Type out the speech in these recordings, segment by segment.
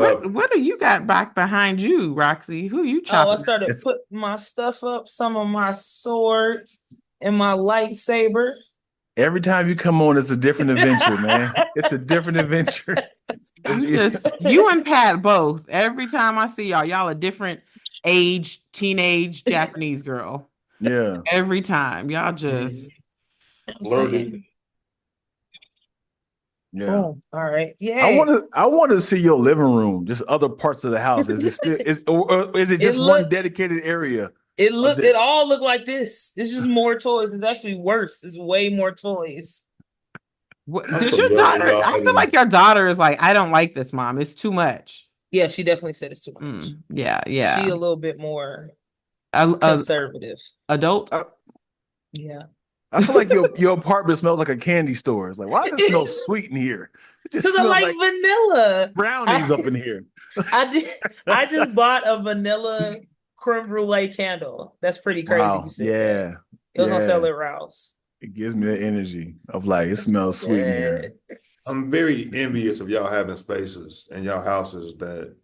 What do you got back behind you, Roxy? Who you Oh, I chopping? started putting my stuff up, some of my swords and my lightsaber. Every time you come on, it's a different adventure, man. It's a different adventure. You and Pat both. Every time I see y'all a different age, teenage Japanese girl. Yeah. Every time. Y'all just I'm Loaded. saying, Yeah. boom. All right. I Yay. want to see your living room, just other parts of the house. Is it still or is it It just one looks dedicated area of it this? all looked like this. It's just more toys. It's actually worse. It's way more toys. I'm does so your glad daughter? y'all I feel like having your daughter is like, I don't like this, mom. It's too much. Yeah, she definitely said it's too much. Yeah, She yeah. a little bit more A conservative. adult. I, Yeah. I feel like your apartment smells like a candy store. It's like, why does it smell sweet in here? It just Because I smells like like vanilla. brownies up in here. I did. I just bought a vanilla creme brulee candle. That's pretty crazy. You Wow. said that. Yeah. It was on sale Yeah. at Rouse. It gives me the energy of like it It smells smells sweet in here. good. I'm very envious of y'all having spaces in y'all houses that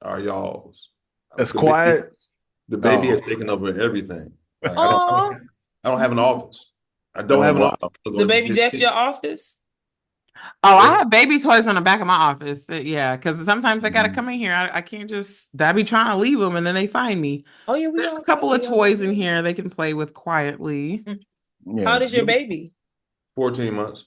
are y'all's. It's The baby, quiet. the baby Oh. has taken over everything. Like Oh, I don't have an office. I don't Oh have an wow. office. the baby Jack's your office. Oh, I Yeah. have baby toys on the back of my office. Yeah, because sometimes I gotta Mhm. come in here. I can't just. I be trying to leave them, and then they find me. Oh yeah, So we there's a all couple of we all toys got in baby. here they can play with quietly. How Yeah. old is your baby? 14 months.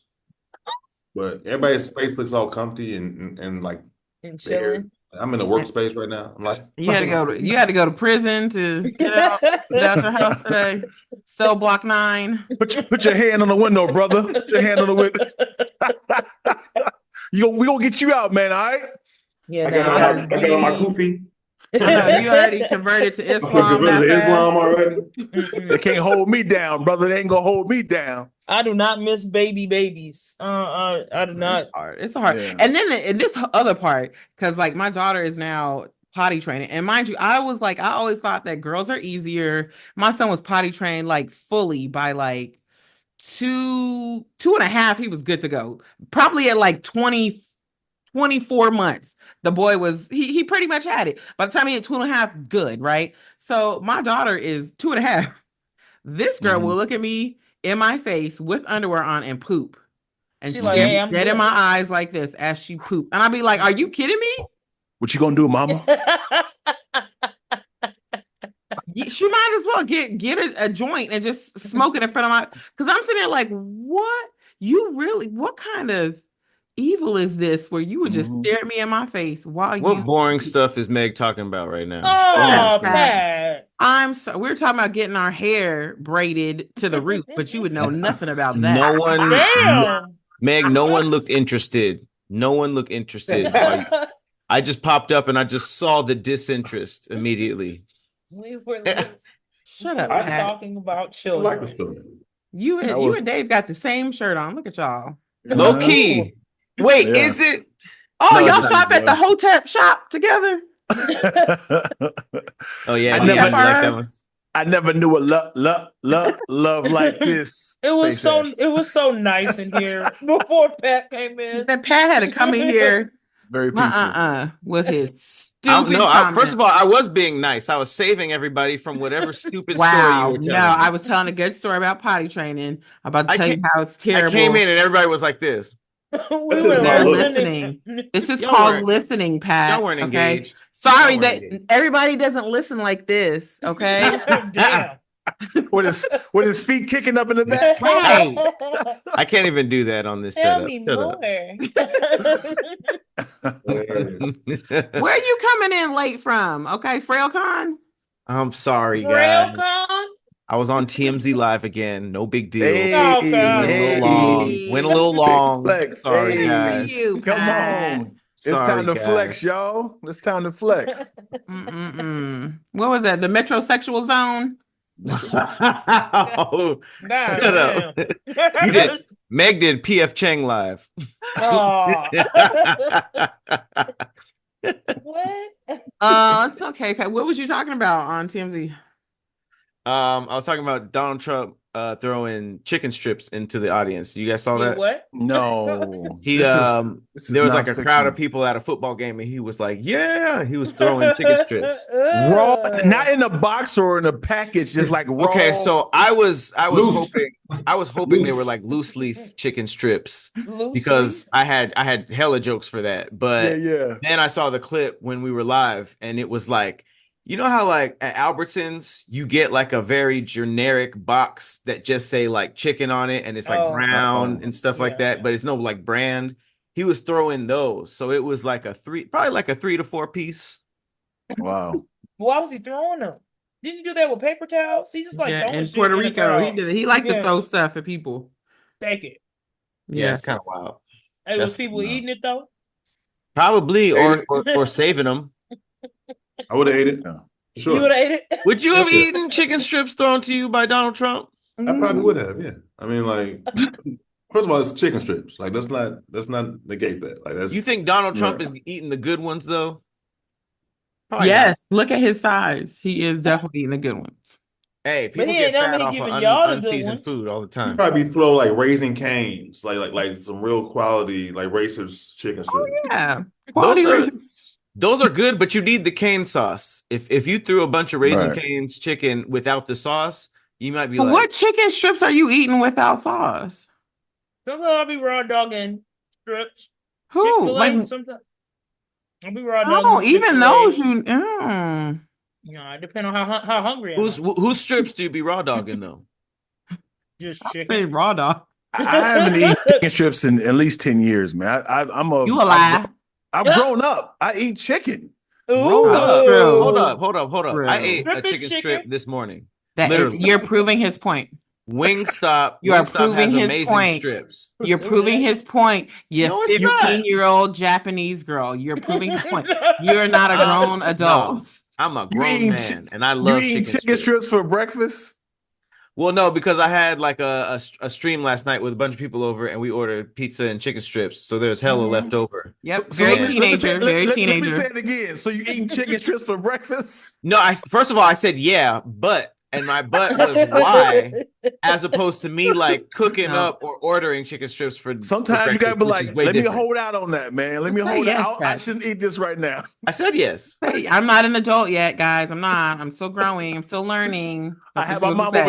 But everybody's face looks all comfy and like And there. chilling. I'm in a workspace right now. I'm like, You had to go to prison to get out your house today. Cell block 9. Put your hand on the window, brother. Put your hand on the window. We gonna get you out, man. All right. Yeah, I no, got I on gotta my I got on my be. kufi. I know you already converted to I'm Islam converted that to fast. Islam already. They can't hold me down, brother. They ain't gonna hold me down. I do not miss babies. I do It's not. hard. It's hard. Yeah. And then in this other part, because like my daughter is now potty training, and mind you, I was like, I always thought that girls are easier. My son was potty trained like fully by like two and a half. He was good to go. Probably at like 24 months. The boy was he pretty much had it. By the time he had 2.5, good, right? So my daughter is 2.5. This girl will Mhm. look at me in my face with underwear on and poop and She like, stare Mhm. hey, me I'm dead in good. my eyes like this as she poop. And I'll be like, are you kidding me? What you gonna do, mama? She might as well get a joint and just smoke it in front of my, because I'm sitting there like, what? You really, what kind of evil is this where you would just Mhm. stare at me in my face while What you boring stuff is Meg talking about right now? Oh, Pat. Pat. We're talking about getting our hair braided to the root, but you would know nothing about No that. one, Damn. Meg, no one looked interested. No one looked interested. I just popped up and I just saw the disinterest immediately. We were lit- Shut we up, were I, Pat. talking about I like the children. story. That You was and Dave got the same shirt on. Look at y'all. Low uh-huh. key. Wait, Yeah. is it? Oh, No, it's y'all not. shop at the Hotep shop together? Oh yeah, I Dion, never you like that one? I never knew a love like this. Face ass. It was so nice in here before Pat came in. Then Pat had to come in here Very peaceful. with his I, stupid no, I, first comment. of all, I was being nice. I was saving everybody from whatever stupid story you Wow. were No, telling I me. was telling a good story about potty training. I'm about to I tell you came, how it's I came terrible. in and everybody was like this. We That's just were my They're look. listening. listening. This is Y'all called weren't, listening, y'all Pat. weren't Okay. engaged. Sorry Y'all weren't that engaged. everybody doesn't listen like this. Okay. Damn. With his feet kicking up in the back. Right. I can't even do that on this Tell setup. me Shut more. up. Hilarious. Where are you coming in late from? Okay, FrailCon? I'm sorry, guys. Railcon? I was on TMZ Live again. No big deal. Hey, Oh Went a God. little hey, long. Went a little big long. flex. Sorry, Good for Hey, guys. you, come Pat. on. It's time Sorry, to flex, guys. y'all. It's time to flex. Mm-mm-mm. What was that? The metrosexual zone? Oh, God shut up. damn. You did. Meg did PF Chang live. Oh. What? It's okay. Pat. What was you talking about on TMZ? I was talking about Donald Trump throwing chicken strips into the audience. You guys saw You that? what? No. He This is there was like not a crowd of fiction. people at a football game, and he was like, "Yeah," he was throwing chicken strips. Raw, not in a box or in a package, just like raw. Okay, so I was Loose. hoping they were Loose. like loose leaf chicken strips Loose because leaf? I had hella jokes for that. But yeah. then I saw the clip when we were live, and it was like, you know how like at Albertsons you get like a very generic box that just say like chicken on it, and it's like Oh. brown and stuff like Yeah. that, but it's no like brand. He was throwing those, so it was like probably like a 3 to 4 piece. Wow. Why was he throwing them? Didn't you do that with paper towels? He just like Yeah, throwing in shit Puerto in the Rico, he crowd. did. He liked to Yeah. throw stuff at people. Take it. Yeah, Yeah. it's kind of wild. Hey, was people no. eating it though? Probably, Ate or saving them. I would have ate it. Yeah. Sure. You would have ate it? Would you have Yeah. eaten chicken strips thrown to you by Donald Trump? I probably would have, yeah. I mean, like, first of all, it's chicken strips. Like, let's not negate that. Like, that's You think Donald Trump Right. is eating the good ones though? Probably Yes, look at his size. He is definitely eating the good ones. not. Hey, But people he get ain't no fat me off giving of y'all the good unseasoned ones. food all the you time. probably throw like Raising Canes, like some real quality, like racist chicken strips. Yeah. Quality Those are raisins. those are good, but you need the cane sauce. If you threw a bunch of Raising Right. Cane's chicken without the sauce, you might be But like, what chicken strips are you eating without sauce? Sometimes I'll be raw dogging strips. Who? Chick-fil-A, Like, sometimes. I'll be raw dogging oh, even Chick-fil-A. those you. Nah, it depends on how hungry I am. whose strips do you be raw dogging though? Just Say chicken. raw dog. I haven't eaten chicken strips in at least 10 years, man. I'm a You a lie. I've grown up. I eat chicken. Hold up, True. hold up. True. I ate a Strip is chicken strip chicken. this morning. That Literally. you're proving his point. Wingstop. You are Wingstop proving has his amazing point. strips. You're proving his point. You No, it's not. 15-year-old Japanese girl. You're proving his point. You're not a grown adult. I'm a You grown eating man, and I You love eating chicken chicken strips. strips for breakfast? Well, no, because I had like a stream last night with a bunch of people over, and we ordered pizza and chicken strips, so there's hella Mhm. left over. Yep. So Very let me teenager. say, Very let me teenager. say it again. So you eating chicken strips for breakfast? No, first of all I said yeah, but and my but was why, as opposed to me like cooking No. up or ordering chicken strips for Sometimes you gotta breakfast, be which is like, way let me different. hold out on that, man. Let me Just say hold yes, out. I guys. shouldn't eat this right now. I said yes. Hey, I'm not an adult yet, guys. I'm not. I'm still growing. I'm still learning. I That's have what my people mom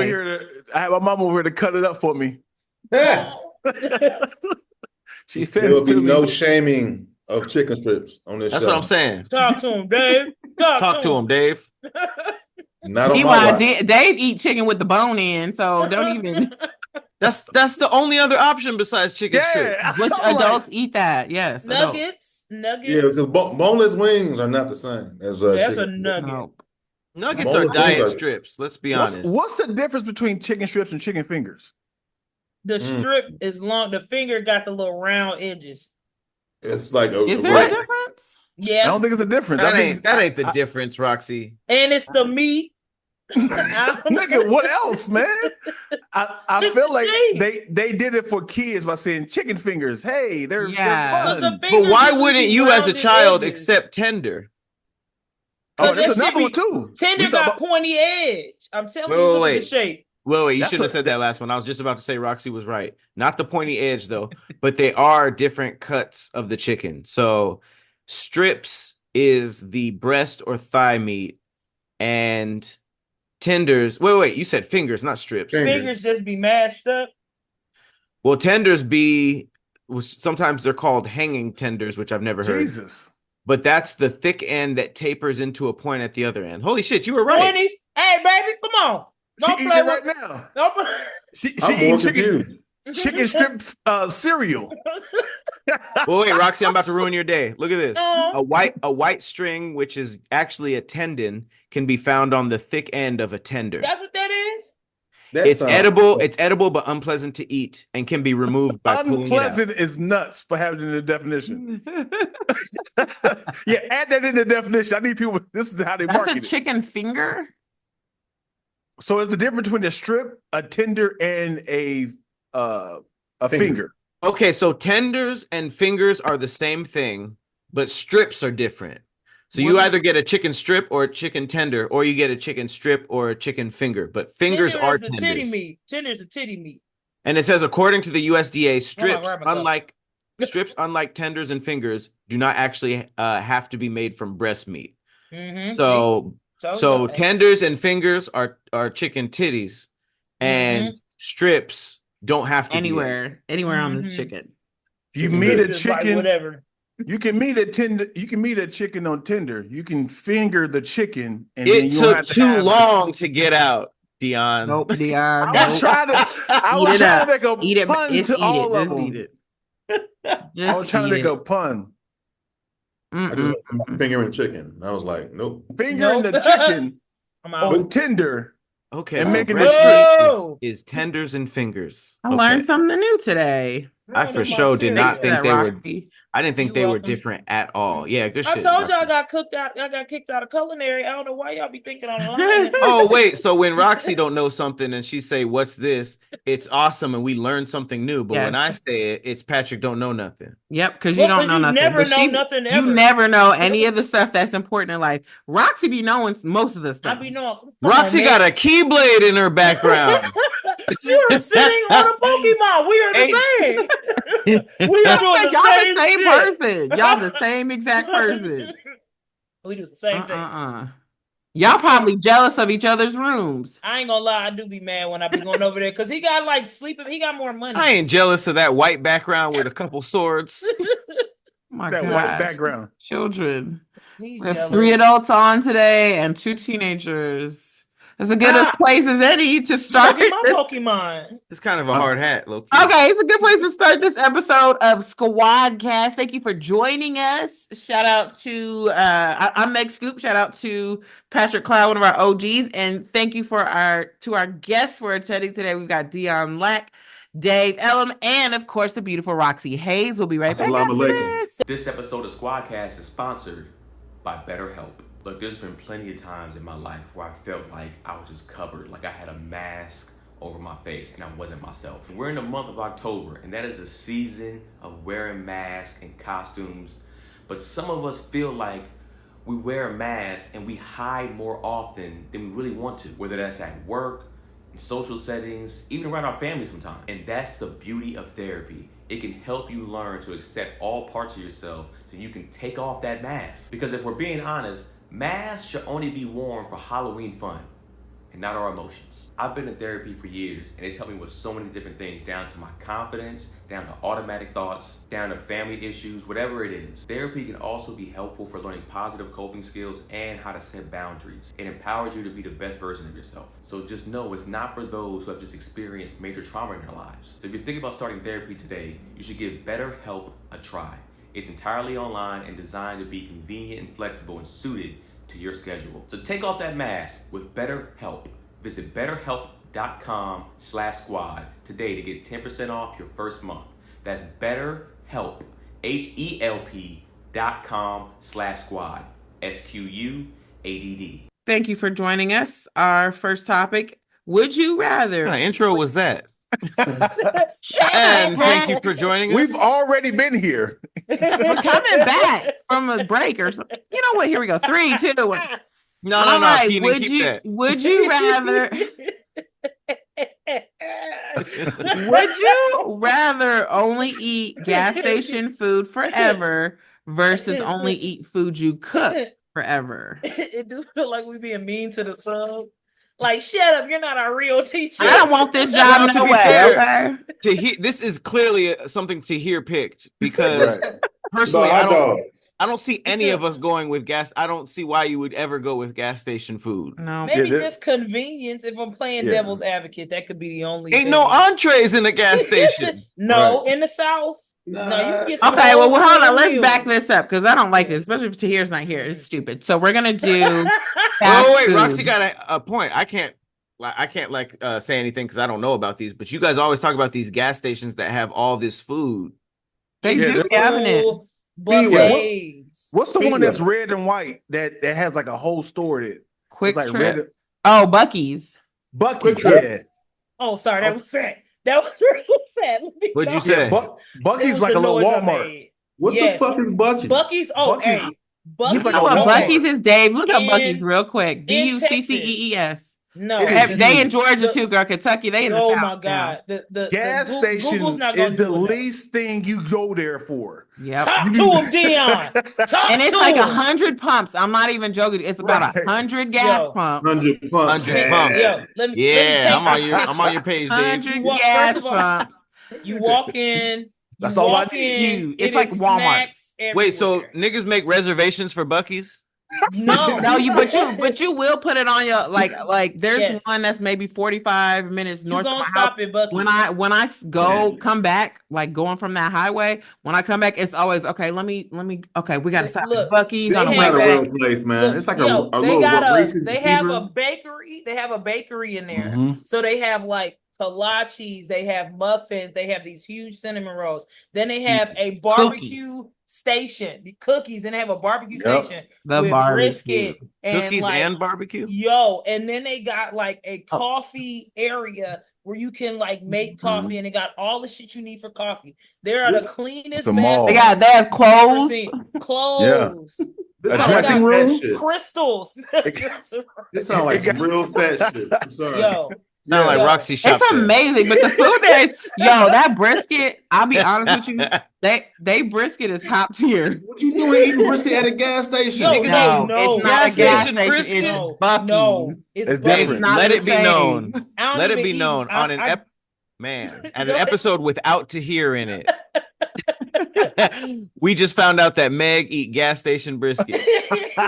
over say. here to cut it up for me. Yeah. She fed There will it to be me. no shaming of chicken strips on this That's show. what I'm saying. Talk to him, Dave. Talk to him, Dave. Not on my Meanwhile, watch. Dave eat chicken with the bone in, so don't even. That's the only other option besides chicken strips. Yeah. Which I'm like, adults eat that? Yes, adults. Nuggets. Yeah, because boneless wings are not the same as That's a chicken. nugget. No. Nuggets Boneless are diet wings are- strips. Let's be honest. what's the difference between chicken strips and chicken fingers? The Mm. strip is long. The finger got the little round edges. It's like a Is there a right. difference? I Yeah, don't think it's a difference. That I think ain't the difference, Roxy. and it's the meat. Nigga, what else, man? I It's feel the like shape. they did it for kids by saying chicken fingers. Hey, they're Yeah. But fun. the But why fingers wouldn't usually you as a rounded child edges. accept tender? Oh, 'Cause there's that another one shit too. Tender We got talk about- pointy edge. I'm telling Wait, you, look wait, at the shape. Well, you That's shouldn't have said that last one. I was just about to say Roxy was right. Not the pointy edge though, but they are different cuts of the chicken. So strips is the breast or thigh meat, and tenders. Wait, you said fingers, not strips. Fingers. Fingers just be mashed up. Well, sometimes they're called hanging tenders, which I've never heard. Jesus. But that's the thick end that tapers into a point at the other end. Holy shit, you were right. Pointy. Hey, baby, come on. She Don't eating play it right with. now. Don't play. She I'm eating more chicken confused. strip cereal. Well, wait, Roxy, I'm about to ruin your day. Look at this. Oh. A white string, which is actually a tendon, can be found on the thick end of a tender. That's what that is. That It's sounds- edible, but unpleasant to eat and can be removed by pulling it out. Unpleasant is nuts for having it in the definition. Yeah, add that in the definition. I need people. This is how they That's market a it. chicken finger? So it's the difference between a strip, a tender, and a finger. Okay, so tenders and fingers are the same thing, but strips are different. So you either get a chicken strip or a chicken tender, or you get a chicken strip or a chicken finger. But fingers Tender are is the titty tenders. meat. Tender is the titty meat. And it says, according to the USDA, Hold on, grab myself. strips, unlike tenders and fingers, do not actually have to be made from breast meat. Mm-hmm. So tenders and fingers are chicken titties, and strips don't have to anywhere on the chicken. If you meet a Like chicken, whatever. you can meet a tender. You can meet a chicken on Tinder. You can finger the chicken, and be. then It you don't took have to too have long to get out, Dion. Nope, Dion. I was trying to make a pun to all of them. Eat it. I was trying to make a pun. I just went fingering chicken. I was like, nope. Fingering the chicken I'm out. on Tinder. Okay, And so making breast the meat is tenders and fingers. I learned something new today. I for sure did not think they were. I didn't think You they were welcome. different at all. Yeah, good I shit. told y'all I Roxy. got cooked out. I got kicked out of culinary. I don't know why y'all be thinking I'm lying. Oh wait, so when Roxy don't know something and she say, "What's this?" It's awesome and we learn something new. But when I say it, it's Patrick don't know nothing. Yep, because you don't know nothing. Never But know nothing ever. You never know any of the stuff that's important in life. Roxy be knowing most of the stuff. I be knowing. Roxy got a keyblade in her background. You are sitting on a Pokemon. We are the same. We are doing Y'all the same shit. person. Y'all the same exact person. We do the same thing. Y'all probably jealous of each other's rooms. I ain't gonna lie, I do be mad when I be going over there because he got like sleeping. He got more money. I ain't jealous of that white background with a couple swords. My That God, white background. Children. He's We have jealous. 3 adults on today and 2 teenagers. It's a good place as any to start. Look at my Pokemon. It's kind of a hard hat, low key. Okay, it's a good place to start this episode of SquADD. Thank you for joining us. Shout out to I'm Meg Scoop. Shout out to Patrick Cloud, one of our OGs, and thank you for our guests for attending today. We've got Dion Lack, Dave Helem, and of course the beautiful Roxxy Haze. We'll be right back. Assalamu after alaikum. this. This episode of SquADD is sponsored by BetterHelp. Look, there's been plenty of times in my life where I felt like I was just covered, like I had a mask over my face and I wasn't myself. We're in the month of October, and that is a season of wearing masks and costumes. But some of us feel like we wear a mask and we hide more often than we really want to, whether that's at work, in social settings, even around our family sometimes. And that's the beauty of therapy. It can help you learn to accept all parts of yourself so you can take off that mask. Because if we're being honest, masks should only be worn for Halloween fun and not our emotions. I've been in therapy for years and it's helped me with so many different things, down to my confidence, down to automatic thoughts, down to family issues, whatever it is. Therapy can also be helpful for learning positive coping skills and how to set boundaries. It empowers you to be the best version of yourself. So just know it's not for those who have just experienced major trauma in their lives. So if you're thinking about starting therapy today, you should give BetterHelp a try. It's entirely online and designed to be convenient and flexible and suited to your schedule. So take off that mask with BetterHelp. Visit betterhelp.com/squad today to get 10% off your first month. That's BetterHelp, HELP.com/squad, SQUADD. Thank you for joining us. Our first topic: would you rather? What kind of intro was that? Shut And up, thank Pat. you for joining us. We've already been here. We're coming back from a break or something. You know what? Here we go. 3, 2, 1. No, All right. Keenan, keep that. Would you rather? Would you rather only eat gas station food forever versus only eat food you cook forever? It do feel like we being mean to the sub. Like, shut up! You're not our real teacher. I don't want this Well, job to no be way. fair, Okay. This is clearly something Tahir picked because Right. personally, No, I don't see any of us going with gas. I don't see why you would ever go with gas station food. No. Maybe Yeah, just convenience. If I'm playing Yeah. devil's advocate, that could be the only. Ain't thing. no entrees in the gas station. No, Right. in the South. No, you can get some Okay, well, old hold on. Let's meals. back this up because I don't like this, especially if Tahir's not here. It's stupid. So we're gonna do. Oh fast wait, food. Roxy got a point. I can't say anything because I don't know about these. But you guys always talk about these gas stations that have all this food. They Yeah, do, haven't it? Buffets. What's the Speaking one that's of- red and white that has like a whole store in it? Quick It's like trip. red. Oh, Bucky's. Bucky's, Quick yeah. Oh, sorry, that was fat. That was real fat. Let me What'd you go. say? Bucky's It was like the a little noise I Walmart. made. What Yes. the fuck is Bucky's? Bucky's. Oh, Buc-ee's. hey, You Bucky's. know what Walmart. Bucky's is, Dave? Look up In- Bucky's real quick. in Buccees. No, It is They in huge. Georgia The- too, girl. Kentucky, they in the oh South my now. God, Gas Google's station not gonna is the do enough. least thing you go there for. Yep. Talk to him, Dion. Talk And it's to like him. 100 pumps. I'm not even joking. It's about Right. 100 gas Yo. pumps. 100 pumps. 100 pumps. Yo, let me Yeah, paint I'm on this your picture. page, Dave. 100 walk- gas first of all, pumps. You walk in. That's all I walk need. in. It's it like is Walmart. snacks Wait, so everywhere. niggas make reservations for Bucky's? No, No, but you will put it on your like there's Yes. one that's maybe 45 minutes You north of gonna my stop house. at Bucky's. When I come back, like going from that highway, when I come back, it's always okay. Let me okay, we gotta stop Look, at Bucky's they on the It's way have not a back. real place, man. Look, It's like yo, a they little got racist they have receiver. a bakery. They have a bakery in there. Mhm. So they have like kolaches, they have muffins, they have these huge cinnamon rolls. Then they have a barbecue station, the cookies. Then they have a barbecue Yep. station The with barbecue. brisket and Cookies like, and barbecue? yo. And then they got like a coffee area where you can like make coffee, and they got all the shit you need for coffee. They are the cleanest. It's a mall. They have I've ever clothes. seen. Clothes. This A sounds dressing like room? fat shit. Crystals. This sounds like some real fat shit. I'm sorry. Yo, Sound like Yo. Roxy shop. It's amazing, but the food there is that brisket. I'll be honest with you, they brisket is top tier. What you doing eating brisket at a gas station? No, Niggas- no, it's not gas a gas station station. brisket? It's Bucky's. No, it's It's Bucky's. different. not Let the it be same. known. I don't Let it even be eat- known I- on an I- at Go an ahead. episode without Tahir in it. We just found out that Meg eat gas station brisket.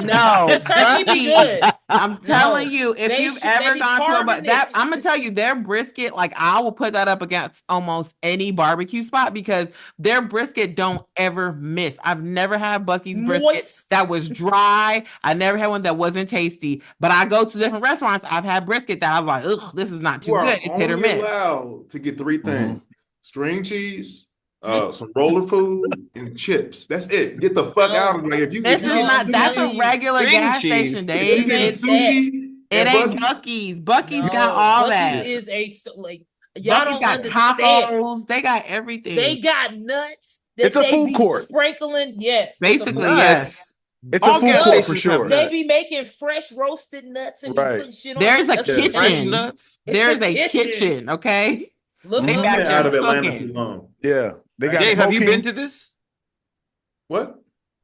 No, the turkey be good. I'm telling you, if They you've should- they ever be gone to a carving that, it. I'm gonna tell you, their brisket, like I will put that up against almost any barbecue spot because their brisket don't ever miss. I've never had Bucky's brisket Moist. that was dry. I never had one that wasn't tasty. But I go to different restaurants. I've had brisket that I'm like, ugh, this is not too You are good. It's hit or only miss. allowed to get three things: string cheese, some roller food, and chips. That's it. Get the fuck No. out of like if you. This If is you No, get not. That's telling a you. regular String gas cheese. station, if Dave. you get It's sushi, It at ain't Buc-ee's, Bucky's. Bucky's No, got all Bucky's that. is like y'all Bucky's don't got understand. tacos. They got everything. They got nuts. That It's a they food be court. Sprinkling, yes. it's a Basically, food yes. It's a All food gas court for stations sure. have They nuts. be making fresh roasted nuts and Right. be putting shit on. There's a That's what kitchen. they Fresh do. nuts. It's There's a a kitchen, okay? Look, They I've back been there out of Atlanta cooking. too long. Yeah. They got Dave, have you smoking. been to this? What?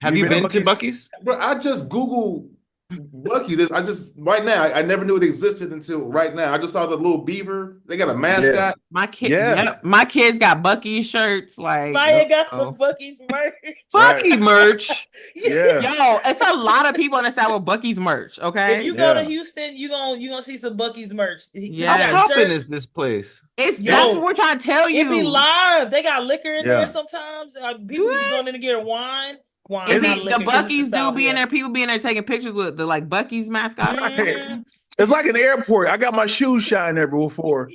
Have You you been been to to Bucky's? Bro, I just Googled Bucky's. I just right now. I never knew it existed until right now. I just saw the little beaver. They got a mascot. My kid, Yeah. my kids got Bucky shirts. Like, Maya got oh. some Bucky's merch. Bucky merch. Yeah. Yo, it's a lot of people in the South with Bucky's merch. If Okay, you go to Yeah. Houston, you gonna see some Bucky's merch. Yeah. How Yeah. poppin' is this place? it's Yo. that's what we're trying to tell you. It be live. They got liquor in Yeah. there sometimes. People be going in to get a wine. Wine, It not be, liquor, the 'cause it's Bucky's do South, be in yeah. there. People be in there taking pictures with the like Bucky's mascot. Mhm. It's like an airport. I got my shoes shine there before.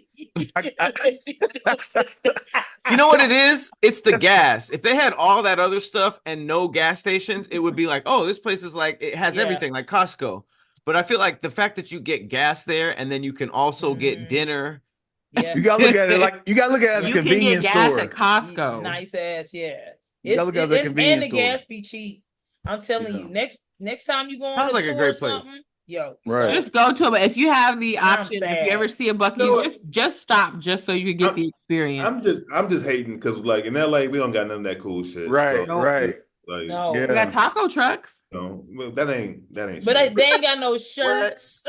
You know what it is? It's the gas. If they had all that other stuff and no gas stations, it would be like, oh, this place is like, it has Yeah. everything like Costco. But I feel like the fact that you get gas there and then you can also get Mhm. dinner. Yeah. You gotta look at it like you gotta look at it as a You can get convenience gas store. at Costco. Nice ass, yeah. You gotta look at it as a and convenience the store. gas be cheap. I'm telling Yeah. you, next time you go on Sounds a like a tour great or place. something, yo, Right. Just go to it. But if you have the I'm option, if sad. you ever see a Bucky's, You know what? just stop just so you can get the experience. I'm just hating because like in LA we don't got none of that cool shit. Right, So, right. Like no. Yeah. We got taco trucks. no, well, that ain't But shit. they ain't got no shirts.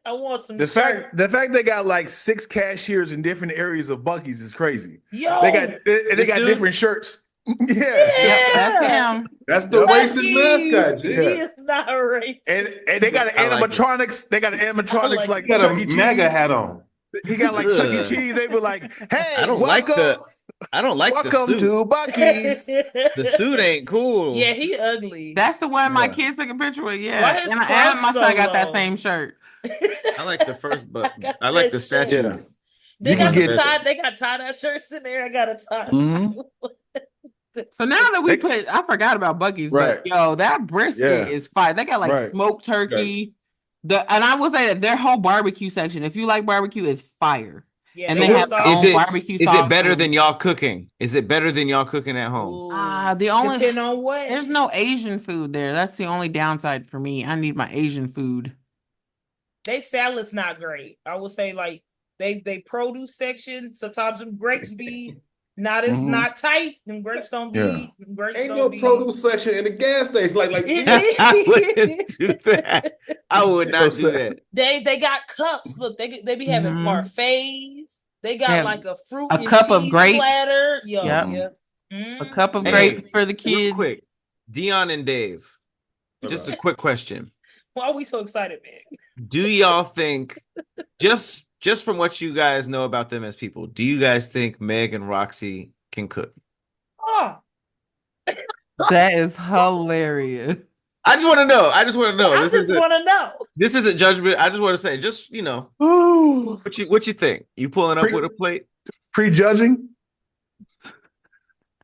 I want some The shirts. fact they got like 6 cashiers in different areas of Bucky's is crazy. Yo, They got This got dude? different shirts. Yeah. Yep, that's him. That's the Yep. racist mascot, He G. is not racist. And they got an I like it. animatronics. They got an animatronics I like like He got Chuck E. a Cheese. MAGA hat on. He got like Chuck E. Ugh. Cheese. They were like, "Hey, I don't welcome, like the welcome suit. to Bucky's." The suit ain't cool. Yeah, he ugly. That's the one my Yeah. kids took a picture with. Why Yeah, his and my Crocs son so got that low? same shirt. I like the first button. got I like that the statue. Yeah. They You got can some get- tie. They got tie-dye shirts in there. I got a tie. Mhm. So now that we They- I forgot about Bucky's, Right. but yo, that brisket Yeah. is fire. They got like Right. smoked turkey. And I will say that their whole barbecue section, if you like barbecue, is fire. Yeah, And they they got have their sauce. own barbecue Is sauce. it better than y'all cooking? Is it better than y'all cooking at home? Ooh, The only depending on what. there's no Asian food there. That's the only downside for me. I need my Asian food. They salad's not great. I would say like they produce section. Sometimes them grapes be not tight. Them grapes don't be. Them grapes Ain't don't no be. produce section in the gas station. Like I wouldn't do that. I would not do that. They got cups. Look, they be having parfaits. They got Yeah. like a fruit A and cup of cheese grapes. platter. Yo, Yep. yeah. A cup of Hey, grapes for the real kids. quick, Dion and Dave. Just a quick question. Why are we so excited, man? Do y'all think, just from what you guys know about them as people, do you guys think Meg and Roxy can cook? Oh, That is hilarious. I just want to know. I just want to know. I just want to know. This isn't judgment. I just want to say, just what you think? You pulling up with a plate? Prejudging?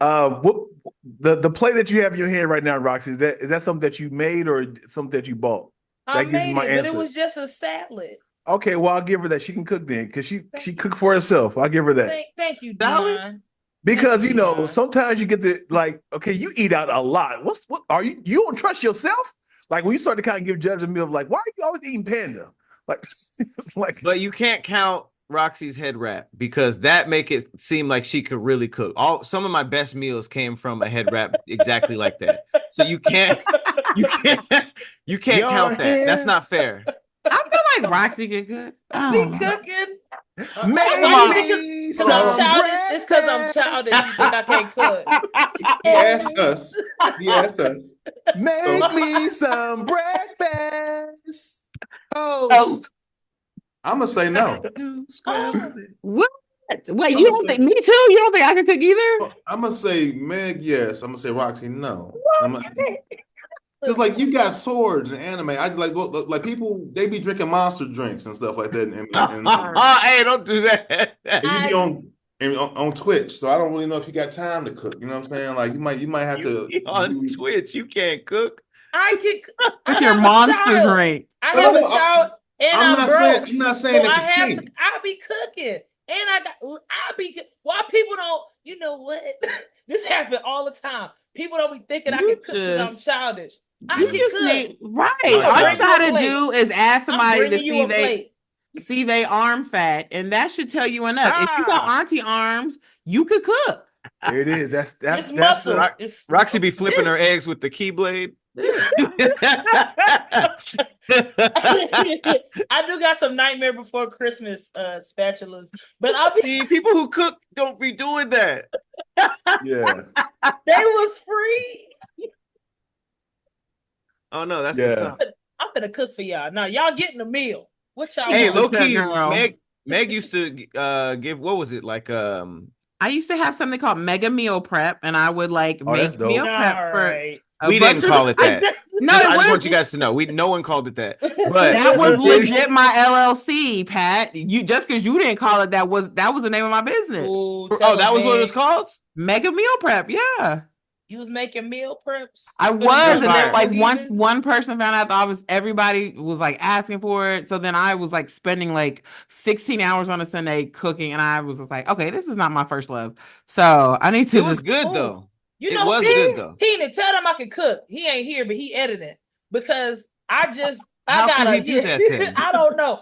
What the plate that you have in your hand right now, Roxy, is that something that you made or something that you bought? I That gives me made my it, but answer. it was just a salad. Okay, well, I'll give her that. She can cook then, because she cooked for herself. I'll give her that. Thank you, Salad? Dion. Because Thank you, Dion. sometimes you get the okay, you eat out a lot. What are you don't trust yourself? Like when you start to kind of give judgment of like, why are you always eating panda? Like But you can't count Roxy's head wrap because that make it seem like she could really cook. Some of my best meals came from a head wrap exactly like that. So you can't count that. That's not fair. I feel like Roxy can cook. I Be don't know. cooking. Make me Because I'm some childish. It's because I'm childish. You think I can't cook? he asked us. He asked us. Make me some breakfast. Toast. I'm gonna say no. What? Wait, you don't think me too? You don't think I can cook either? I'm gonna say Meg, yes. I'm gonna say Roxy, no. Because like you got swords in anime. I like people. They be drinking monster drinks and stuff like that. Hey, don't do that. You be on Twitch, so I don't really know if you got time to cook. You know what I'm saying? Like you might have to on Twitch. You can't cook. I can. What's your monster drink? I have a child, and I'm broke. I'm not saying so that you can't. I be cooking, and I be. Why people don't? You know what? This happen all the time. People don't be thinking I can cook because I'm childish. I can cook. Right. All you gotta do is ask somebody to see they arm fat, and that should tell you enough. If you got auntie arms, you could cook. There it is. That's muscle. Roxy be flipping her eggs with the keyblade. I do got some Nightmare Before Christmas spatulas, but I'll be people who cook don't be doing that. Yeah, they was free. Oh no, that's the top. I'm gonna cook for y'all. Now y'all getting a meal. What y'all Hey, want? low key, Meg used to give, what was it like? I used to have something called Mega Meal Prep, and I would like make meal prep for. We didn't call it that. I just want you guys to know. No one called it that. But that was legit my LLC, Pat. You just because you didn't call it that was the name of my business. Ooh, that was what it was called? Mega Meal Prep, yeah. You was making meal preps? I was, and then like once one person found out the office, everybody was like asking for it. So then I was like spending like 16 hours on a Sunday cooking, and I was just like, okay, this is not my first love. So I need to. It was good though. You know, it was good though. He didn't tell them I could cook. He ain't here, but he edited because I How can he do that then? I don't know.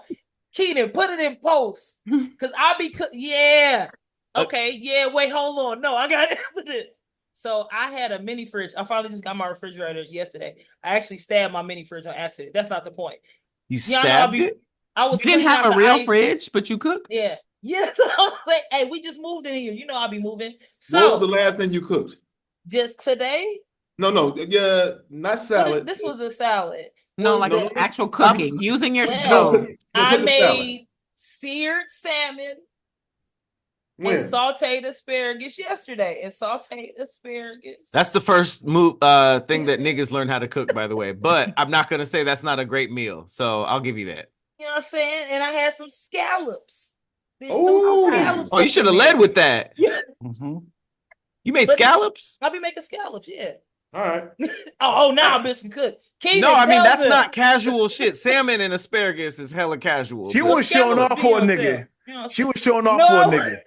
Keenan, put it in post because I'll be yeah. Okay, yeah. Wait, hold on. No, I got evidence. So I had a mini fridge. I finally just got my refrigerator yesterday. I actually stabbed my mini fridge on accident. That's not the point. You stabbed it? I was. You didn't have a real fridge, but you cooked? Yeah. Yes. I was like, hey, we just moved in here. You know I'll be moving. So what was the last thing you cooked? Just today? No. Yeah, not salad. This was a salad. No, like actual cooking, using your stove. I made seared salmon. And sauteed asparagus yesterday. That's the first thing that niggas learn how to cook, by the way. But I'm not gonna say that's not a great meal, so I'll give you that. You know what I'm saying? And I had some scallops. Oh, you should have led with that. Mm-hmm. You made scallops? I'll be making scallops, yeah. All right. Now bitch can cook. No, I mean that's not casual shit. Salmon and asparagus is hella casual. She was showing off for a nigga. You know, She was showing off for a nigga.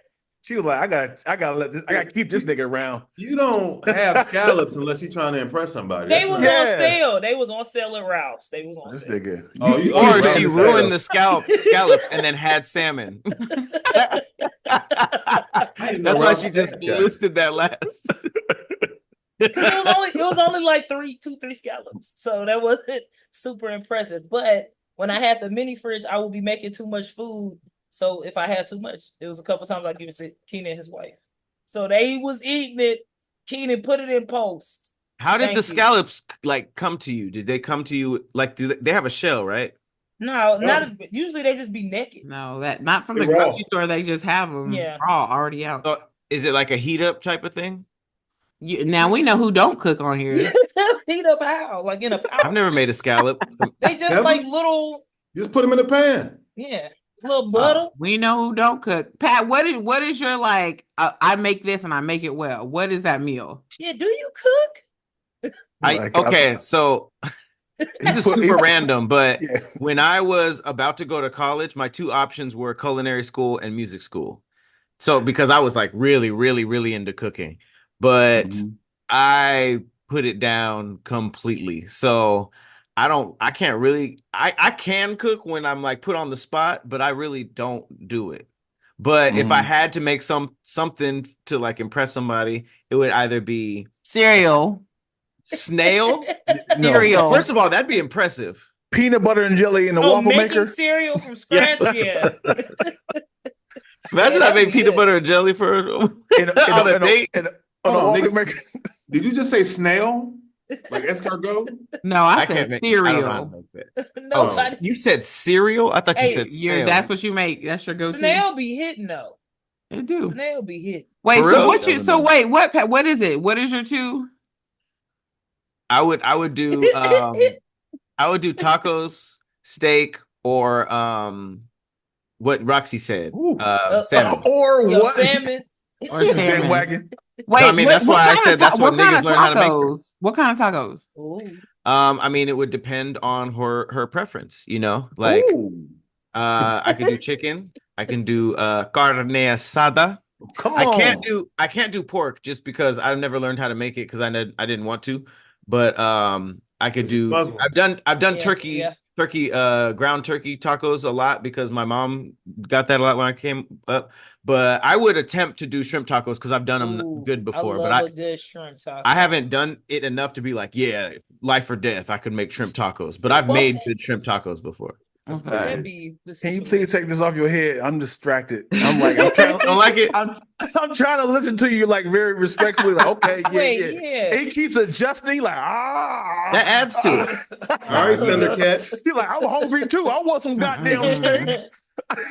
She was like, I gotta keep this nigga around. You don't have scallops unless you're trying to impress somebody. They was Yeah. on sale. They was on sale at Rouse. They was on This sale. nigga. Or ran she the ruined sale. the scallops and then had salmon. That's why she just listed that last. It was only like 3 scallops. So that wasn't super impressive. But when I had the mini fridge, I would be making too much food. So if I had too much, it was a couple times I give it to Keenan and his wife. So they was eating it. Keenan put it in post. How did Thank the you. scallops like come to you? Did they come to you like they have a shell, right? No, not usually they just be naked. No, that not from the They're raw. grocery store. They just have them raw already out. So is it like a heat up type of thing? Now we know who don't cook on here. Heat up how? Like in a pouch. I've never made a scallop. They just Never? like little, Just put them in a pan. little butter. We know who don't cook. Pat, what is your like? I make this and I make it well. What is that meal? Yeah, do you cook? So this is super random, but Yeah. when I was about to go to college, my two options were culinary school and music school. So because I was like really, really, really into cooking, but I put it down completely. So I can cook when I'm like put on the spot, but I really don't do it. But if I had to make something to like impress somebody, it would either be Cereal. snail. Cereal. First of all, that'd be impressive. Peanut butter and jelly in the waffle making maker. cereal from scratch. Yeah. Imagine I made peanut butter and jelly for on a date. In a Hold on, waffle nigga. maker. Did you just say snail? Like escargot? No, I said I don't know cereal. how to make that. Nobody. You said cereal? I thought you said snail. That's what you make. That's your go-to. Snail be hitting though. It do. Snail be hitting. Wait, For so real? what you? So wait, what is it? What is your two? I would do tacos, steak, or what Roxy said. Salmon. Or Yo, what? salmon. Or salmon. Bandwagon. Wait, I mean, that's why I said that's what niggas learn how to make. What kind of tacos? Ooh. I mean, it would depend on her preference, you know? Like I can do chicken, I can do carne asada. Come on. I can't do pork just because I've never learned how to make it because I didn't want to. But I could do I've done turkey ground turkey tacos a lot because my mom got that a lot when I came up. But I would attempt to do shrimp tacos because I've done them good before. I love a good shrimp taco. I haven't done it enough to be like, yeah, life or death. I could make shrimp tacos, but I've made good shrimp tacos before. Okay. Can you please take this off your head? I'm distracted. I'm trying. Don't like it. I'm trying to listen to you like very respectfully. Like, okay, yeah. He keeps adjusting. Like, that adds to it. All right, Thundercat. He's like, I'm hungry too. I want some goddamn steak.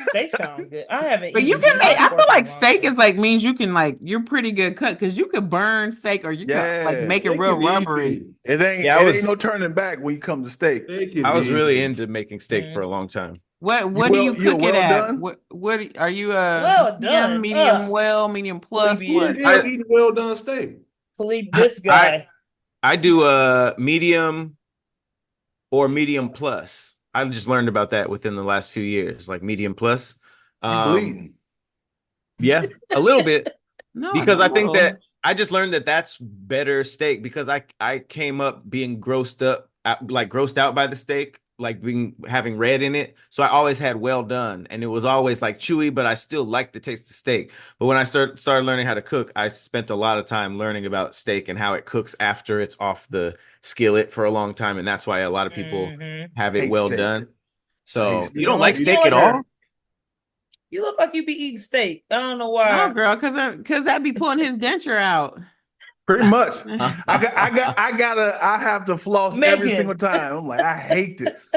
Steak sound good. I haven't. But you can make. I feel like steak is like means you can like you're pretty good cut because you could burn steak or you can like make it real rubbery. It ain't no turning back when you come to steak. I was really into making steak for a long time. What do you cook it at? Done? What are you well done? Medium medium plus? I eat well done steak. Philippe, this guy. I do medium or medium plus. I just learned about that within the last few years, like medium plus. Bleeding. Yeah, a little bit. Because I think no. that I just learned that that's better steak because I came up being grossed out by the steak, like having red in it. So I always had well done and it was always like chewy, but I still liked the taste of steak. But when I started learning how to cook, I spent a lot of time learning about steak and how it cooks after it's off the skillet for a long time. And that's why a lot of people have it well done. So you don't like steak at all? You look like you be eating steak. I don't know why. No, girl, because that be pulling his denture out. Pretty much. I have to floss every single time. I'm like, I hate this.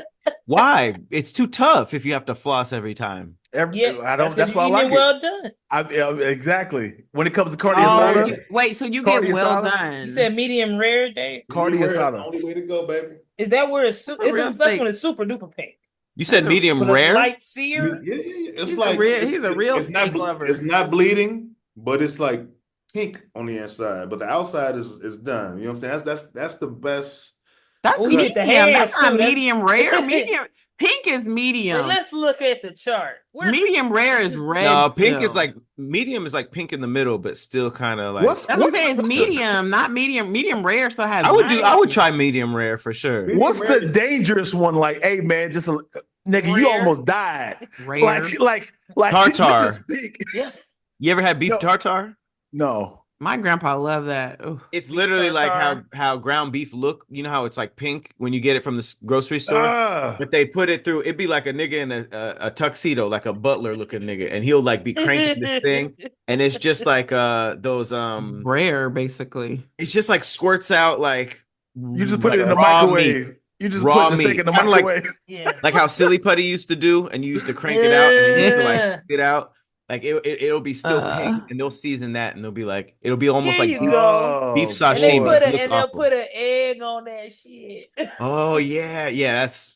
Why? It's too tough if you have to floss every time. That's why I like it. Well done. Exactly. When it comes to carne asada. Wait, so you get well done. You said medium rare, Dave? Carne asada. The only way to go, baby. Is that where that's when it's super duper pink? You said medium rare? Light sear? Yeah. It's He's like he's a real steak lover. It's not bleeding, but it's like pink on the inside, but the outside is done. You know what I'm saying? That's the best That's Oh, he hit the medium. hands That's not too. That's- medium rare. Medium pink is But medium. let's look at the chart. Where's Medium rare is red. No, pink still. is like medium is like pink in the middle, but still kind of like. What's That's what I'm saying. It's what's medium, not medium. Medium rare still has. I would try medium rare for sure. what's the dangerous one? Like, hey man, just a nigga, you Rare. almost died. Rare. Like Tartar. This is pink. Yes. You ever had beef No. tartar? No. My grandpa loved that. Ooh. It's literally like tartare. how ground beef look. You know how it's like pink when you get it from the grocery store, Ah. but they put it through. It'd be like a nigga in a tuxedo, like a butler looking nigga, and he'll like be cranking this thing, and it's just like those Rare, basically. it's just like squirts out like You just put it in the raw microwave. meat. You just Raw put the steak meat. in the Kinda like- microwave. Yeah. like how Silly Putty used to do, and you used to crank it out, and then you used to like Yeah. spit out. Like it'll be still pink, and they'll season that, and they'll be like it'll be almost There like you go. Oh, beef And sashimi. boy. It looks they'll awful. put an egg on that shit. Oh yeah.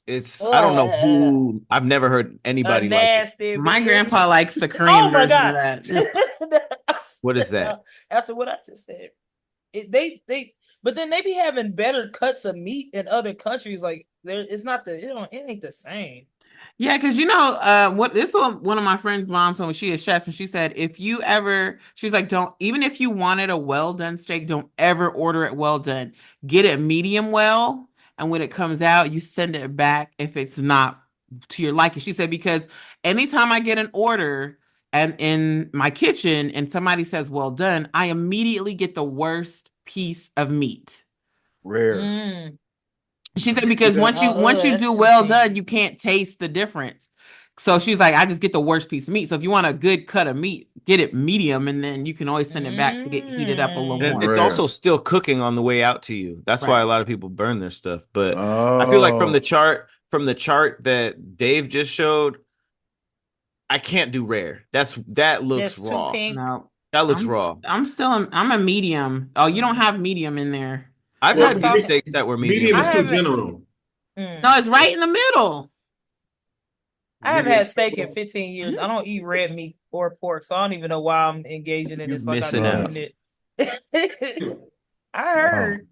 It's I don't know who. I've never heard anybody A like it. nasty. My bitch. grandpa likes the Korean Oh my version God. of that. What is that? After what I just said, they but then they be having better cuts of meat in other countries. Like it's not it ain't the same. Yeah, because what this was one of my friend's moms told me. She is chef, and she said she's like, don't, even if you wanted a well done steak, don't ever order it well done. Get it medium well, and when it comes out, you send it back if it's not to your liking. She said, because anytime I get an order and in my kitchen and somebody says well done, I immediately get the worst piece of meat. Rare. Mm. She said, because once you that's do too well pink. done, you can't taste the difference. So she's like, I just get the worst piece of meat. So if you want a good cut of meat, get it medium, and then you can always send it back to get heated up a little And more. it's Rare. also still cooking on the way out to you. That's why Right. a lot of people burn their stuff. But I feel like from the chart that Dave just showed, I can't do rare. That looks That's too raw. pink. No, That looks I'm, raw. I'm a medium. Oh, you don't have medium in there. I've Well, had beef steaks that were medium. Medium is I too haven't- general. Mm. No, it's right in the middle. I haven't Medium- had steak in 15 years. I don't eat red meat or pork, so I don't even know why I'm engaging in You're this like I'm missing out. eating it. I heard.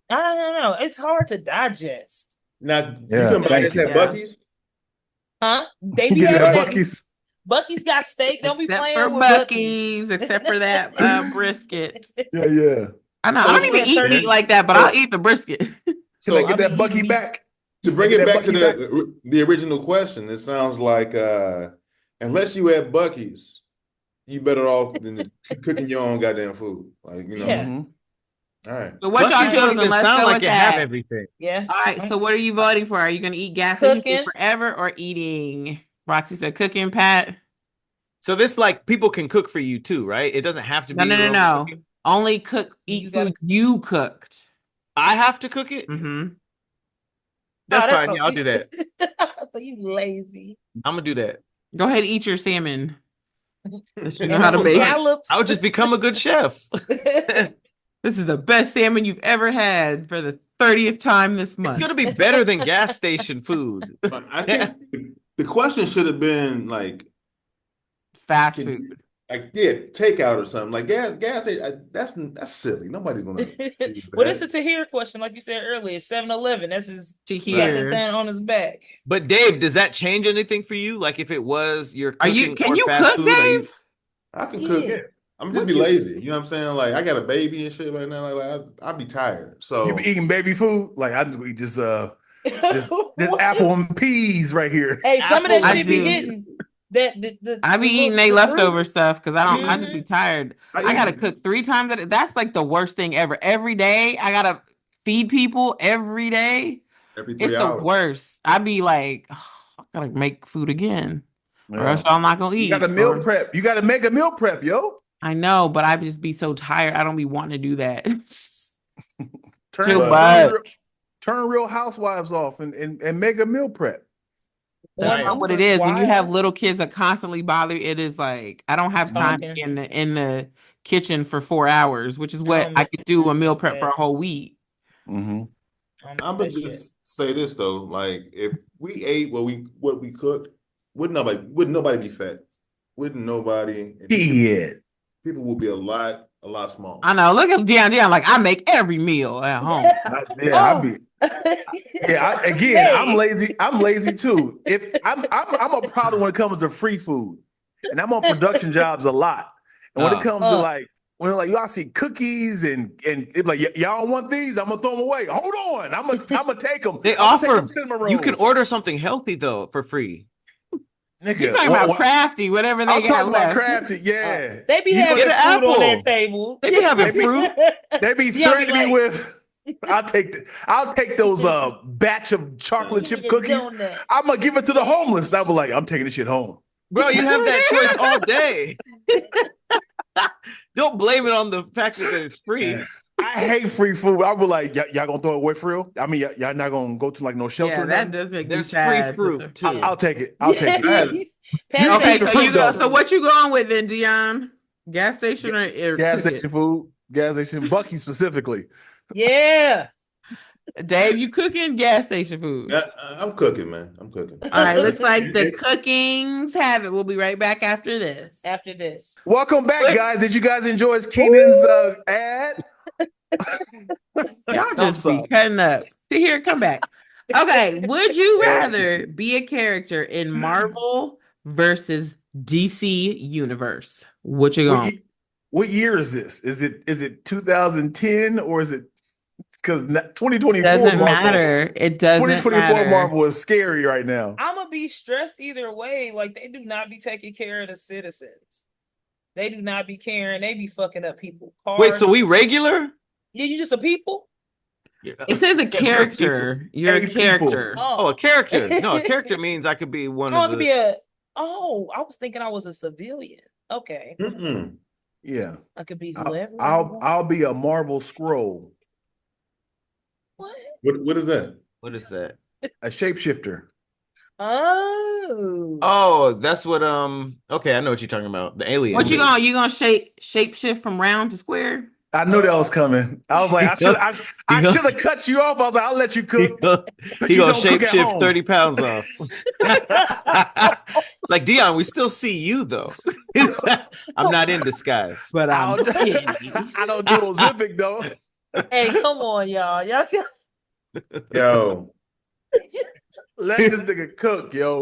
I don't know. It's hard to digest. Now, Yeah, you can buy thank this you. at Buc-ee's? Huh? They be Get it having at that. Buc-ee's. Bucky's got steak. Don't be Except playing for with Buc-ee's. Buc-ee's, except for that brisket. Yeah. I know. So I let's don't even get- eat meat like that, but I'll eat the brisket. Can they So get I that be Bucky eating meat. back? To bring Get it that back to Bucky the original question, it sounds like unless you at Bucky's, you better off than cooking your own goddamn food. Like, you know. Yeah. Mhm. All right. So what y'all Buc-ee's don't choosing? even Let's sound go like with it have that. everything. Yeah. All right. So what are you voting for? Are you going to eat gas station food Cooking. forever or eating? Roxy said cooking, Pat. So this like people can cook for you too, right? It doesn't have to be your own No. cooking. Only eat You gotta- food you cooked. I have to cook it. Mm-hmm. That's Oh, fine. so- Yeah, I'll do that. So you lazy. I'm gonna do that. Go ahead and eat your salmon. Unless you know And how to those make. scallops. I would just become a good chef. This is the best salmon you've ever had for the 30th time this It's month. gonna be better than gas station food. But I think the question should have been like Fast Can- food. takeout or something. Like gas. That's silly. Nobody's gonna. do Well, that. it's a Tahir question, like you said earlier. 7-Eleven. That's his To got the hear. thing on his back. But Dave, does that change anything for you? Like if it was your Are cooking you? Can or you fast cook, food? Are you- Dave? I can cook. Yeah. I'm just be lazy. You know what I'm saying? Like I got a baby and shit right now. Like I'd be tired. So You be eating baby food? Like I just eat just apple and peas right here. Hey, some of I that shit be do. hitting. The I be eating they the leftover fruit. stuff because I just be Mhm. tired. I eat- gotta cook 3 times a day. That's like the worst thing ever. Every day I gotta feed people every day. every 3 It's the hours. worst. I be like, I gotta make food again, or Yeah. else y'all not gonna eat. You got to meal Or- prep. You got to make a meal prep, yo. I know, but I just be so tired. I don't be wanting to do that. Turn, Too turn, much. real, turn Real Housewives off and make a meal prep. That's Right. not what it is. When you Why? have little kids that constantly bother you, it is like I don't have time Talking. in the kitchen for 4 hours, which is what I could do a meal prep for a whole week. Mm-hmm. I'm gonna just say this though, like if we ate what we cooked, wouldn't nobody be fat? Wouldn't nobody? Shit. People would be a lot smaller. I know. Look at Dion. Like I make every meal at home. Yeah, Yeah, I'm lazy. I'm lazy too. If I'm a problem when it comes to free food, and I'm on production jobs a lot. And when it comes to like when like y'all see cookies and it's like y'all want these, I'm gonna throw them away. Hold on, I'm gonna take them. They offer cinnamon rolls. You can order something healthy though for free. Nigga, you talking about crafty, whatever they got talking left. about crafty, yeah. They be having fruit on their table. They be having fruit. They be threatening me with. I'll take those batch of chocolate chip cookies. I'm gonna give it to the homeless. I was like, I'm taking this shit home. Bro, you have that choice all day. Don't blame it on the fact that it's free. I hate free food. I was like, y'all gonna throw it away for real? I mean, y'all not gonna go to like no shelter? Yeah, that does make me sad. There's free fruit too. I'll take it. I'll take it. Okay, so what you going with then, Dion? Gas station or gas station food? Gas station, Bucky specifically. Yeah. Dave, you cooking gas station food? I'm cooking, man. I'm cooking. All right, looks like the cookings have it. We'll be right back after this. Welcome back, guys. Did you guys enjoy Keenan's ad? Y'all just be cutting up. See here, come back. Okay, would you rather be a character in Marvel versus DC universe? What you going? What year is this? Is it 2010 or is it because 2024 doesn't Marvel, matter. It doesn't 2024 matter. Marvel is scary right now. I'm gonna be stressed either way. Like they do not be taking care of the citizens. They do not be caring. They be fucking up people. Wait, so we regular? Yeah, you just a people? It says a character. You're a character. Oh, a character. No, a character means I could be one of the... I could be a... Oh, I was thinking I was a civilian. Okay. Yeah. I could be whoever. I'll be a Marvel Scroll. What is that? What is that? A shapeshifter. Oh, that's what okay, I know what you're talking about. The alien. What you gonna shapeshift from round to square? I knew that was coming. I was like, I should have cut you off. I was like, I'll let you cook. He gonna shapeshift 30 pounds off. It's like, Dion, we still see you though. I'm not in disguise. But I don't do Ozempic though. Hey, come on, y'all. Yo. Let this nigga cook, yo.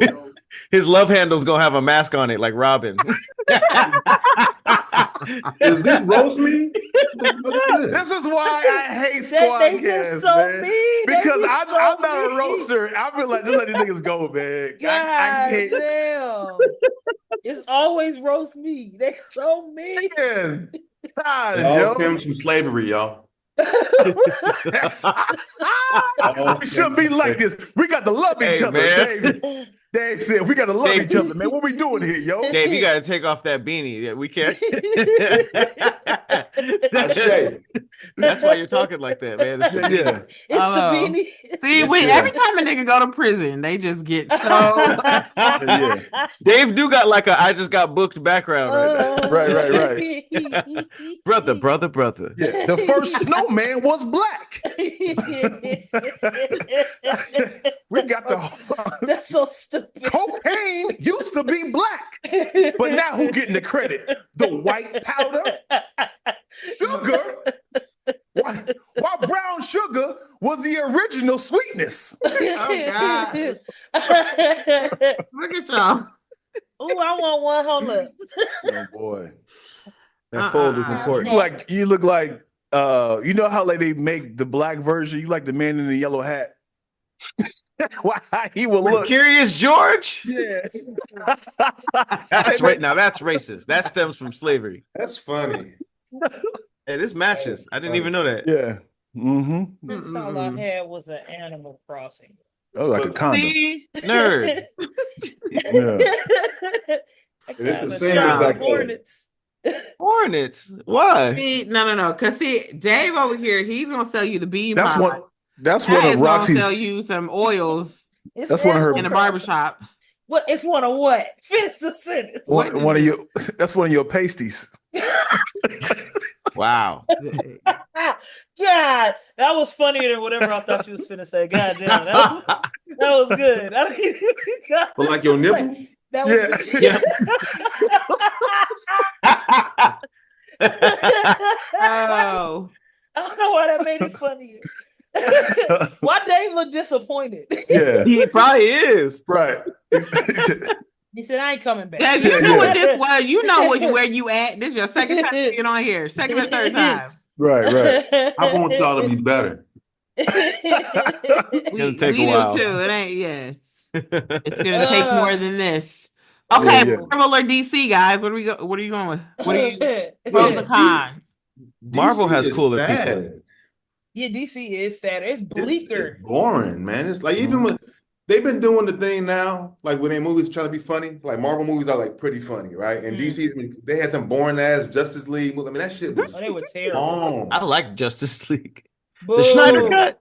His love handle's gonna have a mask on it, like Robin. Is this roast me? This is why I hate SquADD cast, man. Mean. Because I'm not a roaster. I feel like just let these niggas go, man. I can't. Damn. It's always roast me. They so mean. God, yo. Some slavery, y'all. We shouldn't be like this. We got to love each other, man. Dave said we got to love each other, man. What we doing here, yo? Dave, you got to take off that beanie. Yeah, we can't. That's why you're talking like that, man. Yeah. It's the beanie. See, every time a nigga go to prison, they just get so. Yeah. Dave do got like I just got booked background right now. Right. Brother. Yeah. The first snowman was black. We got That's so stupid. Cocaine used to be black, but now who getting the credit? The white powder, sugar. Why brown sugar was the original sweetness? Oh God! Look at y'all. Oh, I want one. Hold up. Oh boy, that fold is important. You look like you know how like they make the black version. You like the man in the yellow hat. Why he will look Curious George? Yeah. That's right. Now that's racist. That stems from slavery. That's funny. Hey, this matches. I didn't even know that. Yeah. That's all I had was an Animal Crossing. Oh, like a condom. Nerd. Yeah. It's the same as like Hornets. Hornets. Why? See, no. Cause see, Dave over here, he's gonna sell you the bean. That's pod. That's one of Roxy's. Sell you some oils. That's one of her in a barbershop. What? It's one of what? Finish the sentence. One of your. That's one of your pasties. Wow. God, that was funnier than whatever I thought you was finna say. God damn, that was good. But like your nipple? That was Oh. I don't know why that made it funnier. Why Dave look disappointed? Yeah, He probably is. right. He said, "I ain't coming back." Dave, you know what this was. You know where you at. This is your second time being on here. Second or third time. Right. I want y'all to be better. It'll take a we while. do too. It ain't. Yes, it's gonna take more than this. Okay, Yeah. Marvel or DC, guys? What are you going with? What are you pros and cons? Marvel DC has is cooler sad. people. Yeah, DC is sad. It's bleaker. It's boring, man. It's like even with they've been doing the thing now, like when their movies trying to be funny. Like Marvel movies are like pretty funny, right? And DC's they had them boring ass Justice League. I mean, that shit was they were terrible. long. I like Justice League. Boo. The Schneider cut.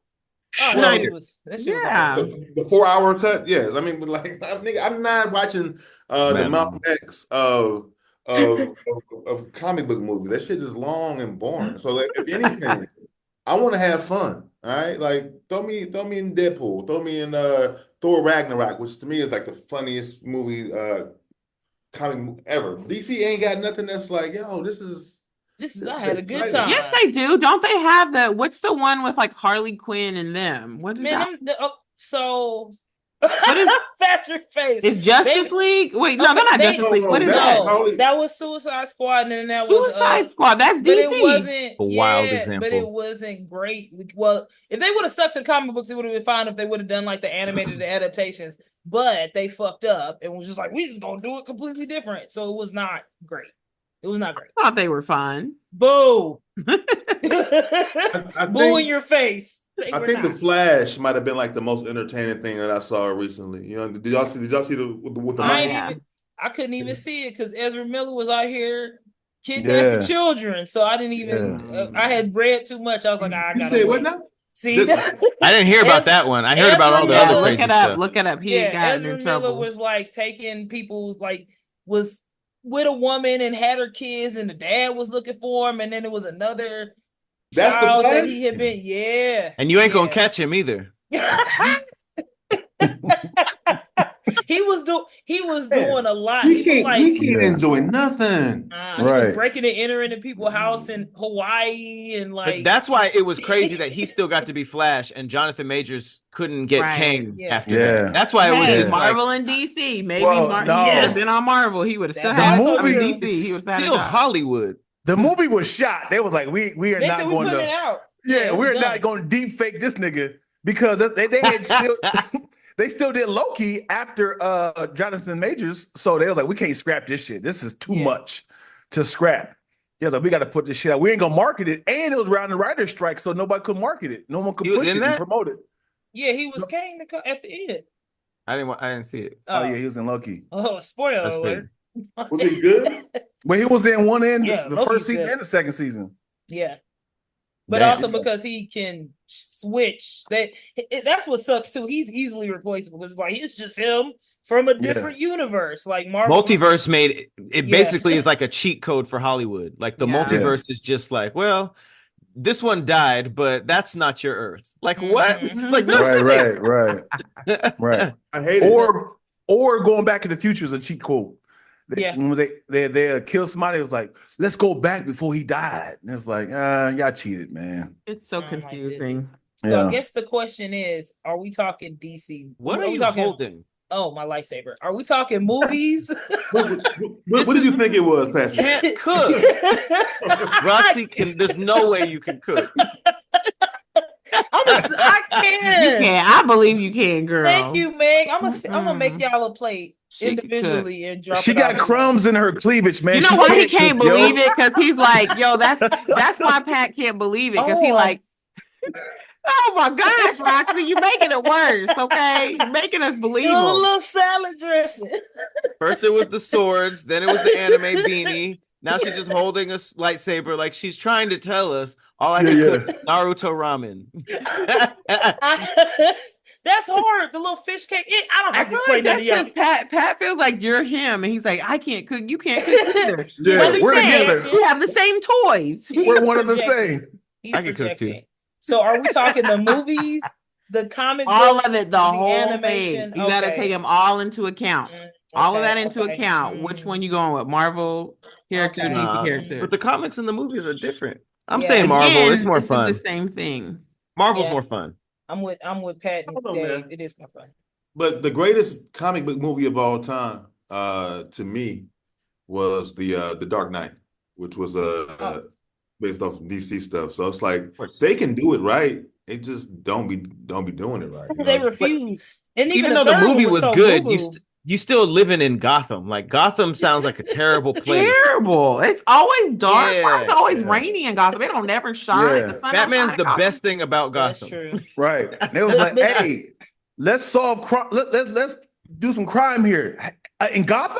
Oh, Schneider. that shit Yeah. was The 4 hour cut, yes. I mean, like, I'm not watching the Malcolm X of comic book movies. That shit is long and boring. So if anything, I want to have fun. All right, like throw me in Deadpool, throw me in Thor Ragnarok, which to me is like the funniest movie comic ever. DC ain't got nothing that's like, yo, this is I had a good time. Yes, they do. Don't they have what's the one with like Harley Quinn and them? What is that? What is Patrick face? It's Justice League? Wait, no, they're not Justice League. What is that? That was Suicide Squad, and then that was Suicide Squad. That's DC. But it wasn't a wild example. But it wasn't great. Well, if they would have stuck to the comic books, it would have been fine if they would have done like the animated adaptations. But they fucked up and was just like, we just gonna do it completely different. So it was not great. It was not great. I thought they were fun. Boo. I Boo in your face. I think The Flash might have been like the most entertaining thing that I saw recently. You know, did y'all see the I couldn't even see it because Ezra Miller was out here kidnapping children. So I didn't even I had read too much. I was like, I gotta say what now? See, I didn't hear about that one. I heard about all the other crazy stuff. Look it up. He got Ezra in trouble. Miller was like taking people, like was with a woman and had her kids, and the dad was looking for him, and then there was another child that he had been. Yeah, and you ain't gonna catch him either. He was doing a lot. He can't enjoy nothing. He was breaking and entering into people's house in Hawaii and like. But that's why it was crazy that he still got to be Flash and Jonathan Majors couldn't get Kang after that. That's why it was just Marvel and DC. Maybe Martin would have been on Marvel. He would have still had the movie. DC. He was still Hollywood. The movie was shot. They was like, we are not going to. Out. Yeah, we're not going to deep fake this nigga because they had still. They still did Loki after Jonathan Majors, so they were like, we can't scrap this shit. This is too much to scrap. Yeah, like we got to put this shit out. We ain't gonna market it, and it was around the writer's strike, so nobody could market it. No one could push it and promote it. Yeah, he was Kang at the end. I didn't see it. Oh yeah, he was in Loki. Oh, spoiler alert! Was he good? Well, he was in one end, the Loki's first season good. and the second season. Yeah. But also because he can switch. That's what sucks too. He's easily replaceable because like it's just him from a different universe. Like Marvel Multiverse made it basically is like a cheat code for Hollywood. Like the multiverse is just like, well, this one died, but that's not your Earth. Like what? It's like no right. I hate it. Or going back in the future is a cheat code. When they kill somebody, it was like, let's go back before he died. And it's like, y'all cheated, man. It's so confusing. So I guess the question is, are we talking DC? What are you holding? Oh, my lightsaber. Are we talking movies? What did you think it was, Patrick? Can't cook. Roxy there's no way you can cook. I can. You can. I believe you can, girl. Thank you, Meg. I'm gonna make y'all a plate individually and drop. She got crumbs in her cleavage, man. You know why he can't believe it? Because he's like, yo, that's why Pat can't believe it. Because he like, oh my gosh, Roxy, you making it worse. Okay, you're making us believe a little salad dressing. First it was the swords, then it was the anime beanie. Now she's just holding a lightsaber, like she's trying to tell us all I can cook is Naruto ramen. That's hard. The little fish cake. I don't have to explain that to y'all. Pat feels like you're him, and he's like, I can't cook. You can't cook either. We're together. We have the same toys. We're one of the same. He's I can cook too. So are we talking the movies, the comic all books, of it, the whole animation? thing? You got to take them all into account. All of that into account. Which one you going with? Marvel character, DC character? But the comics and the movies are different. I'm saying Marvel. It's more fun. It's the same thing. Marvel's Yeah. more fun. I'm with Pat and I don't know, Dave. man. It is more fun. But the greatest comic book movie of all time, to me, was the Dark Knight, which was based off of DC stuff. So it's like they can do it right. They just don't be doing it right. You know They what I'm saying? refuse. And Even though the movie was good, you still living in Gotham. Like Gotham sounds like a terrible place. Terrible. It's always dark. Yeah, It's always rainy in Gotham. It don't never shine. Yeah. The sun don't Batman's shine the in Gotham. best thing about That's Gotham. true. Right. And it was like, hey, let's solve crime. Let's do some crime here. In Gotham?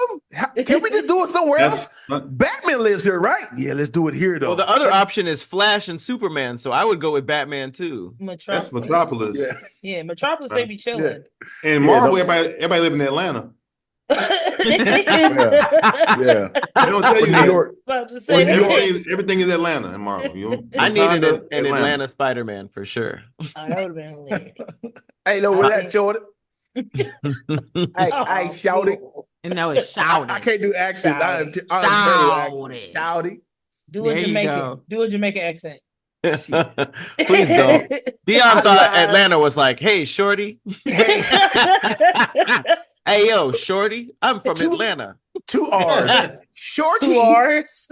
Can we just do it somewhere else? Batman lives here, right? Yeah, let's do it here, though. Well, the other option is Flash and Superman, so I would go with Batman too. That's Metropolis. Yeah, Metropolis, they be chilling. And Marvel, everybody live in Atlanta. Yeah. They don't tell you New York. everything is Atlanta in Marvel. I needed an Atlanta Spider-Man for sure. Oh, that would have been hilarious. Hey, no, with that, Jordan. I shout it. No, it's shouting. I can't do accents. Shouty. Do a Jamaican accent. Please don't. Dion thought Atlanta was like, hey, shorty. Hey, yo, shorty. I'm from Atlanta. 2 R's. Shorty. 2 R's.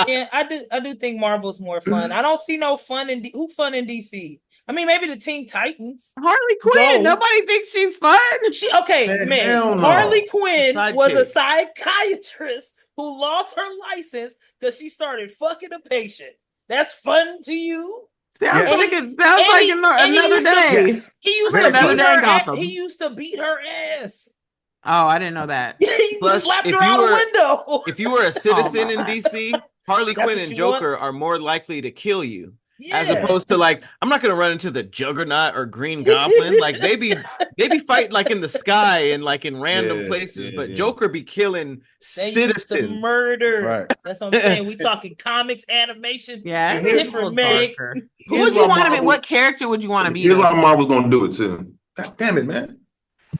Yeah, I do think Marvel's more fun. I don't see no fun in fun in DC. I mean, maybe the Teen Titans. Harley Quinn. Nobody thinks she's fun. Harley Quinn was a psychiatrist who lost her license because she started fucking a patient. That's fun to you? Sounds like another day. Yes. He used to beat her ass. Oh, I didn't know that. He slapped her out a window. If you were a citizen in DC, Harley Quinn and Joker are more likely to kill you. Yeah. As opposed to like, I'm not gonna run into the Juggernaut or Green Goblin. Like they be fighting like in the sky and like in random places, but Joker be killing citizens. Murder. Right. That's what I'm saying. We talking comics, animation. Yeah, it's different, man. Who would you want to be? What character would you want to be? Here's why Marvel's gonna do it too. God damn it, man.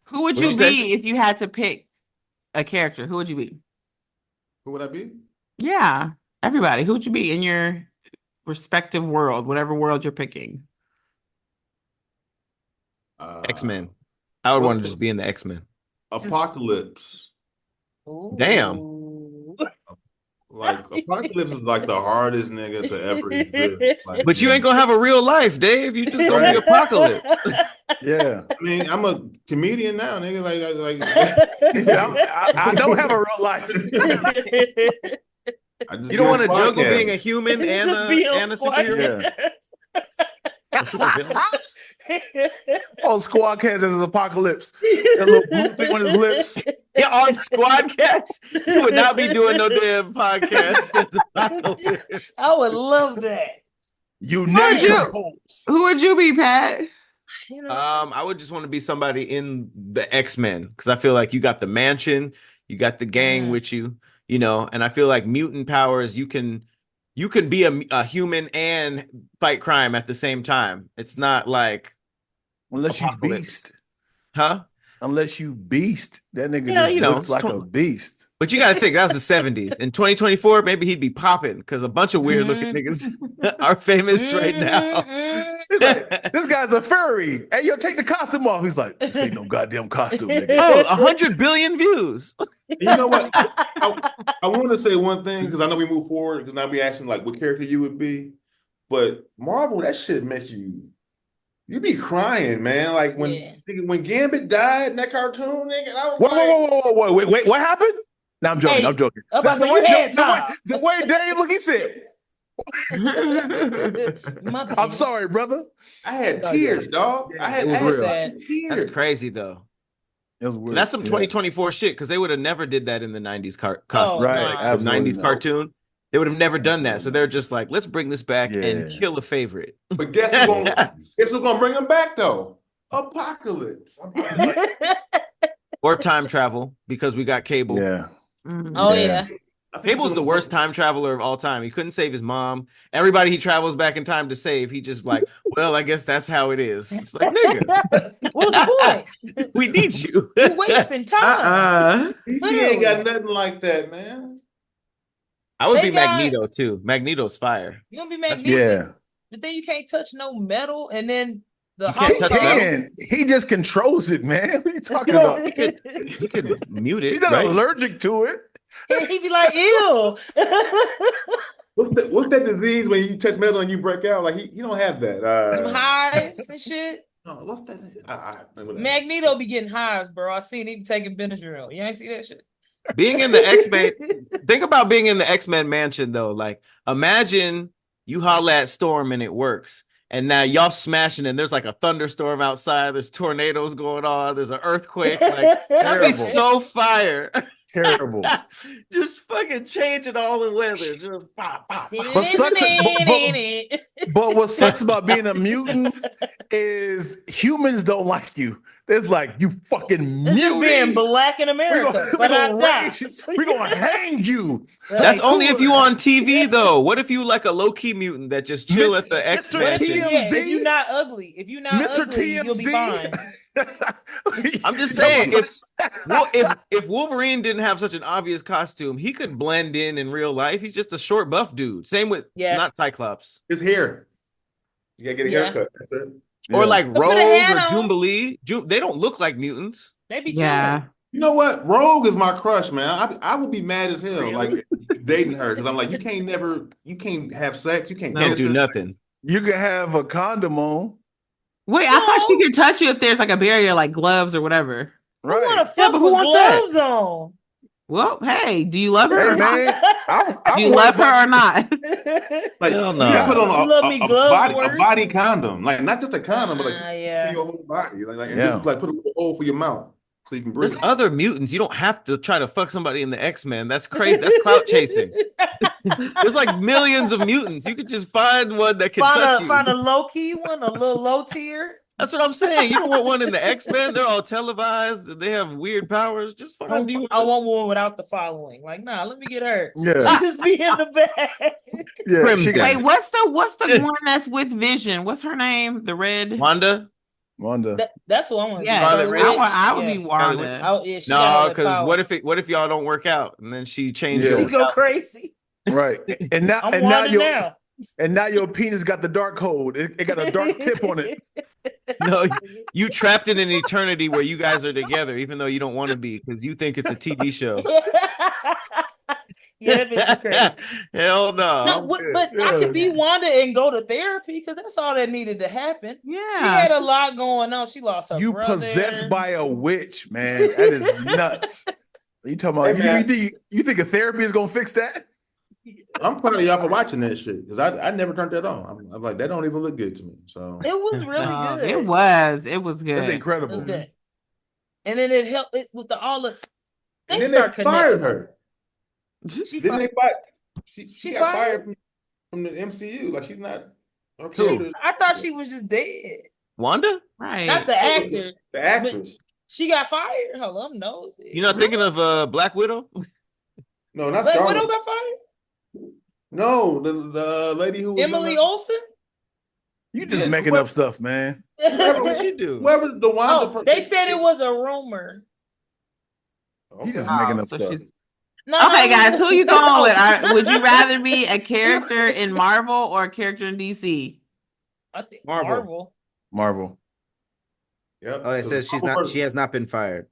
Who would you be if you had to pick a character? Who would you be? Who would I be? Yeah, everybody. Who would you be in your respective world, whatever world you're picking? X-Men. I would want to just be in the X-Men. Apocalypse. Damn. Like Apocalypse is like the hardest nigga to ever exist. Like, but you ain't gonna have a real life, Dave. You just gonna be Apocalypse. Yeah. I mean, I'm a comedian now, nigga. I don't have a real life. You don't want to juggle being a human and a superhero? Yeah. SquADD as his Apocalypse. That little blue thing on his lips. Yeah, on SquADD, you would not be doing no damn podcast. I would love that. You never. Who would you be, Pat? I would just want to be somebody in the X-Men because I feel like you got the mansion, you got the gang with you. You know, and I feel like mutant powers, you can be a human and fight crime at the same time. It's not like unless you beast, huh? Unless you beast, that nigga looks like a beast. But you got to think that was the 70s. In 2024, maybe he'd be popping because a bunch of weird looking niggas are famous right now. Like, this guy's a furry. Hey, yo, take the costume off. He's like, this ain't no goddamn costume, nigga. Oh, 100 billion views. You know what? I want to say one thing because I know we move forward because now we asking like what character you would be. But Marvel, that shit makes you be crying, man. Like when Gambit died in that cartoon, nigga. I was wait, what happened? No, I'm joking. I'm joking. The way Dave look, he said. I'm sorry, brother. I had tears, dog. Yeah, I had tears. That's crazy though. It was weird. That's some 2024 shit because they would have never did that in the 90s costume. Right, like, the 90s cartoon. They would have never done that. So they're just like, let's bring this back and kill a favorite. But guess who's gonna bring them back though? Apocalypse. Or time travel because we got Cable. Yeah. Oh yeah. Cable's the worst time traveler of all time. He couldn't save his mom. Everybody he travels back in time to save, he just like, well, I guess that's how it is. It's like, nigga, what's the point? We need you. You're wasting time. He ain't got nothing like that, man. I would be Magneto too. Magneto's fire. You gonna be Magneto? Yeah. But then you can't touch no metal, and then the You can't touch hologram. He just controls it, man. What are you talking about? He could mute it. He's not right? allergic to it. He'd be like, ew. What's that disease when you touch metal and you break out? Like he don't have that. Them hives and shit. No, what's that? Magneto be getting hives, bro. I seen him taking Benadryl. You ain't see that shit? Being in the X-Men, think about being in the X-Men mansion though. Like, imagine you holla at Storm and it works. And now y'all smashing and there's like a thunderstorm outside, there's tornadoes going on, there's an earthquake. Like, that'd be so fire. Terrible. Just fucking changing all the weather. Just pop, pop, pop. But what sucks about being a mutant is humans don't like you. There's like, you fucking This is being mutant. black in America. We're gonna hang you. That's only if you on TV though. What if you like a low-key mutant that just chill at the X-Men? TMZ? If you're not ugly, Mr. ugly, you'll be fine. I'm just saying, if Wolverine didn't have such an obvious costume, he could blend in real life. He's just a short, buff dude. Same with not Cyclops. His hair. You gotta get a haircut. That's it. Or like Rogue or on. Jubilee. They don't look like mutants. They be chilling. You know what? Rogue is my crush, man. I would be mad as hell, like dating her, because I'm like, you can't have sex, you can't do nothing. You can have a condom on. Wait, I thought she could touch you if there's like a barrier, like gloves or whatever. Right. Who want to fuck with gloves on? Well, hey, do you love her? Hey, man, do you love her or not? Like, hell no. You gotta put on a body condom, like not just a condom, but like yeah. your whole body, like just like put a little hole for your mouth so you can breathe. There's other mutants. You don't have to try to fuck somebody in the X-Men. That's crazy. That's clout chasing. There's like millions of mutants. You could just find one that can touch you. Find a low-key one, a little low tier. That's what I'm saying. You don't want one in the X-Men. They're all televised. They have weird powers. Just find you. I want one without the following. Like, nah, let me get her. Yeah. She just be in the bag. Yeah. Wait, what's the one that's with Vision? What's her name? The red Wanda. That's what I want. Yeah, I would be Wanda. No, because what if y'all don't work out and then she changes? She go crazy. Right. And now I'm Wanda now your penis got the dark hold. It got a dark tip on it. No, you trapped in an eternity where you guys are together, even though you don't want to be, because you think it's a TV show. Yeah, that bitch is crazy. Hell no. But I could be Wanda and go to therapy because that's all that needed to happen. Yeah, she had a lot going on. She lost her brother. Possessed by a witch, man. That is nuts. You talking about? You think a therapy is gonna fix that? I'm proud of y'all for watching that shit because I never turned that on. I'm like, that don't even look good to me. So it was really good. It was good. It's incredible. It was good. And then it helped with they start fired her. She got fired from the MCU. Like she's not. I thought she was just dead. Wanda? Right. Not the actor. The actress. She got fired. Helem knows. You're not thinking of Black Widow? No, not Black Scarlet. Widow got fired? No, the lady who was Emily Olsen? You just making up stuff, man. What she do? Whoever the Wanda they said it was a rumor. You just making up stuff. Okay, guys, who you going with? Would you rather be a character in Marvel or a character in DC? I think Marvel. Yep. Oh, it says she has not been fired.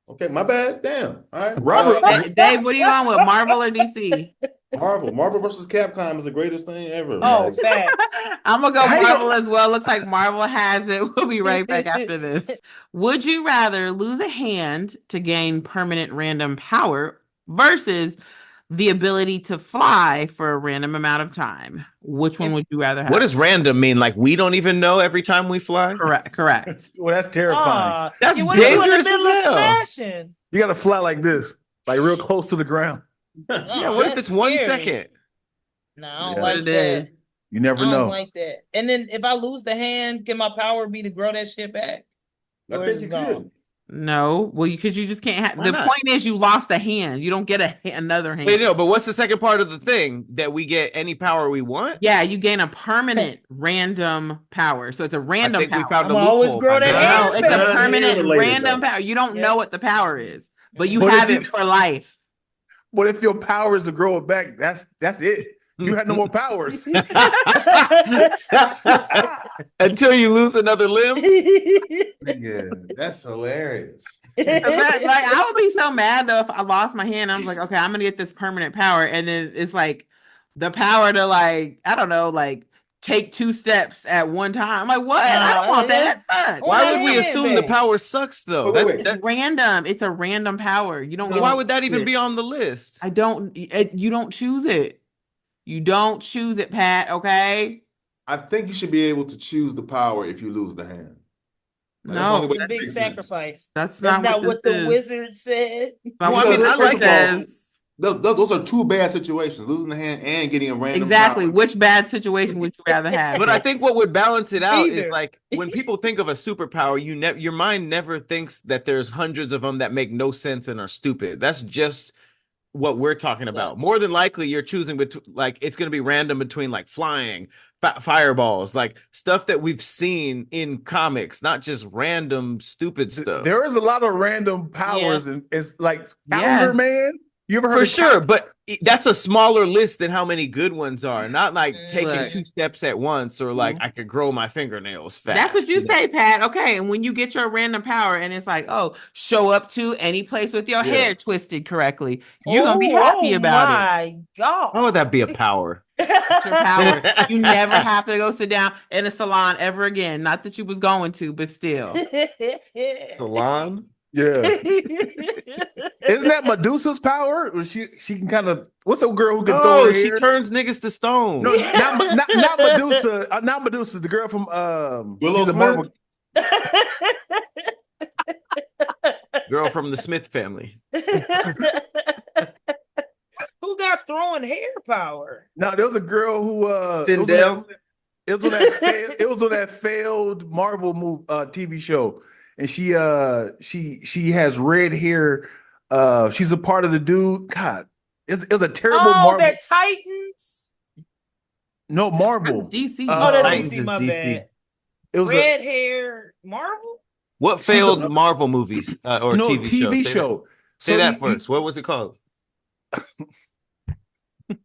Okay, my bad. Damn. All right. Robert. Dave, what are you going with? Marvel or DC? Marvel versus Capcom is the greatest thing ever. Oh, facts. I'm gonna go Marvel as well. Looks like Marvel has it. We'll be right back after this. Would you rather lose a hand to gain permanent random power versus the ability to fly for a random amount of time? Which one would you rather have? What does random mean? Like we don't even know every time we fly? Correct. Well, that's terrifying. That's dangerous as hell. You gotta fly like this, like real close to the ground. Yeah, what if it's 1 second? No, I don't like that. You never know. I don't like that. And then if I lose the hand, can my power be to grow that shit back? I think you could. No, well, because you just can't have. The point is, you lost a hand. You don't get another hand. Wait, no, but what's the second part of the thing? That we get any power we want? Yeah, you gain a permanent random power. So it's a random power. We found a loophole. Always grow that hand. No, it's a permanent random power. You don't know what the power is, but you have it for life. But if your power is to grow it back, that's it. you had no more powers. Until you lose another limb. Yeah, that's hilarious. Like I would be so mad though if I lost my hand. I was like, okay, I'm gonna get this permanent power, and then it's like the power to like I don't know, like take 2 steps at one time. I'm like, what? I don't want that. That sucks. Why would we assume the power sucks though? Wait. It's random. It's a random power. You don't. Why would that even be on the list? I don't. You don't choose it. You don't choose it, Pat. Okay. I think you should be able to choose the power if you lose the hand. Like, No, the big sacrifice. That's not what what the wizard said. Well, I mean, I like that. Those are 2 bad situations: losing the hand and getting a random. Exactly. Power. Which bad situation would you rather have? But I think what would balance it out is Either. like when people think of a superpower, your mind never thinks that there's hundreds of them that make no sense and are stupid. That's just what we're talking about. More than likely, you're choosing between like it's going to be random between like flying, fireballs, like stuff that we've seen in comics, not just random stupid stuff. There is a lot of random powers, and it's like Calendar Man. You ever heard For of sure, but that's a smaller list than how many good ones are. Not like taking 2 steps at once, or like I could grow my fingernails fast. That's what you say, Pat. Okay, and when you get your random power, and it's like, oh, show up to any place with your hair twisted correctly, you're gonna be happy about it. My God, how would that be a power? Your power. You never have to go sit down in a salon ever again. Not that you was going to, but still. Salon. Yeah. Isn't that Medusa's power? Or she can kind of what's that girl who can throw her hair? She turns niggas to stone. No, not Medusa. Not Medusa. The girl from Willow Smith? Marvel. Girl from the Smith family. Who got throwing hair power? No, there was a girl who Sindel. it was on that failed Marvel TV show. And she has red hair. She's a part of the dude. God, it was a terrible Marvel. That Titans. No, Marvel. DC. That's Titans DC. is My DC. bad. It was red hair Marvel. What failed Marvel movies or TV show? Say that first. What was it called?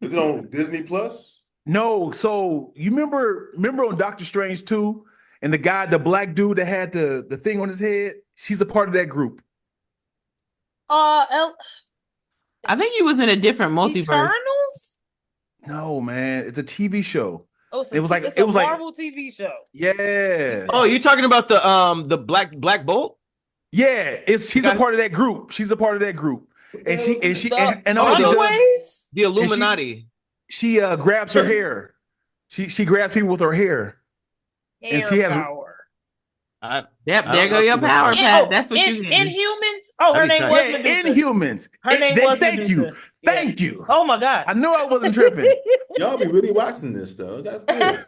Is it on Disney Plus? No. So you remember on Doctor Strange 2? And the guy, the black dude that had the thing on his head, she's a part of that group. I think he was in a different multiverse. Eternals? No, man, it's a TV show. Oh, so it was a Marvel TV show. Yeah. Oh, you talking about the Black Bolt? Yeah, she's a part of that group. She's a part of that group, and the Illuminati. She grabs her hair. She grabs people with her hair. And she has power. There go your power, Pat. That's what you get. Inhumans? Oh, her name was Medusa. Inhumans. Her name was Medusa. Thank you. Oh my God. I knew I wasn't tripping. Y'all be really watching this though. That's good.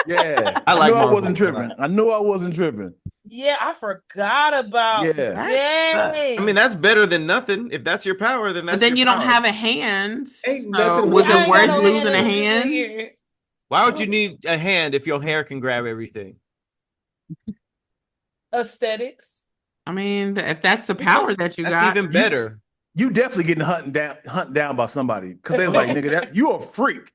Yeah. I wasn't tripping. I knew I wasn't tripping. Yeah, I forgot about. I mean, that's better than nothing. If that's your power, then that's. But then you don't have a hand. So was it worth losing a hand? Why would you need a hand if your hair can grab everything? Aesthetics. I mean, if that's the power that you got, that's even better. You definitely getting hunted down by somebody because they're like, nigga, you a freak.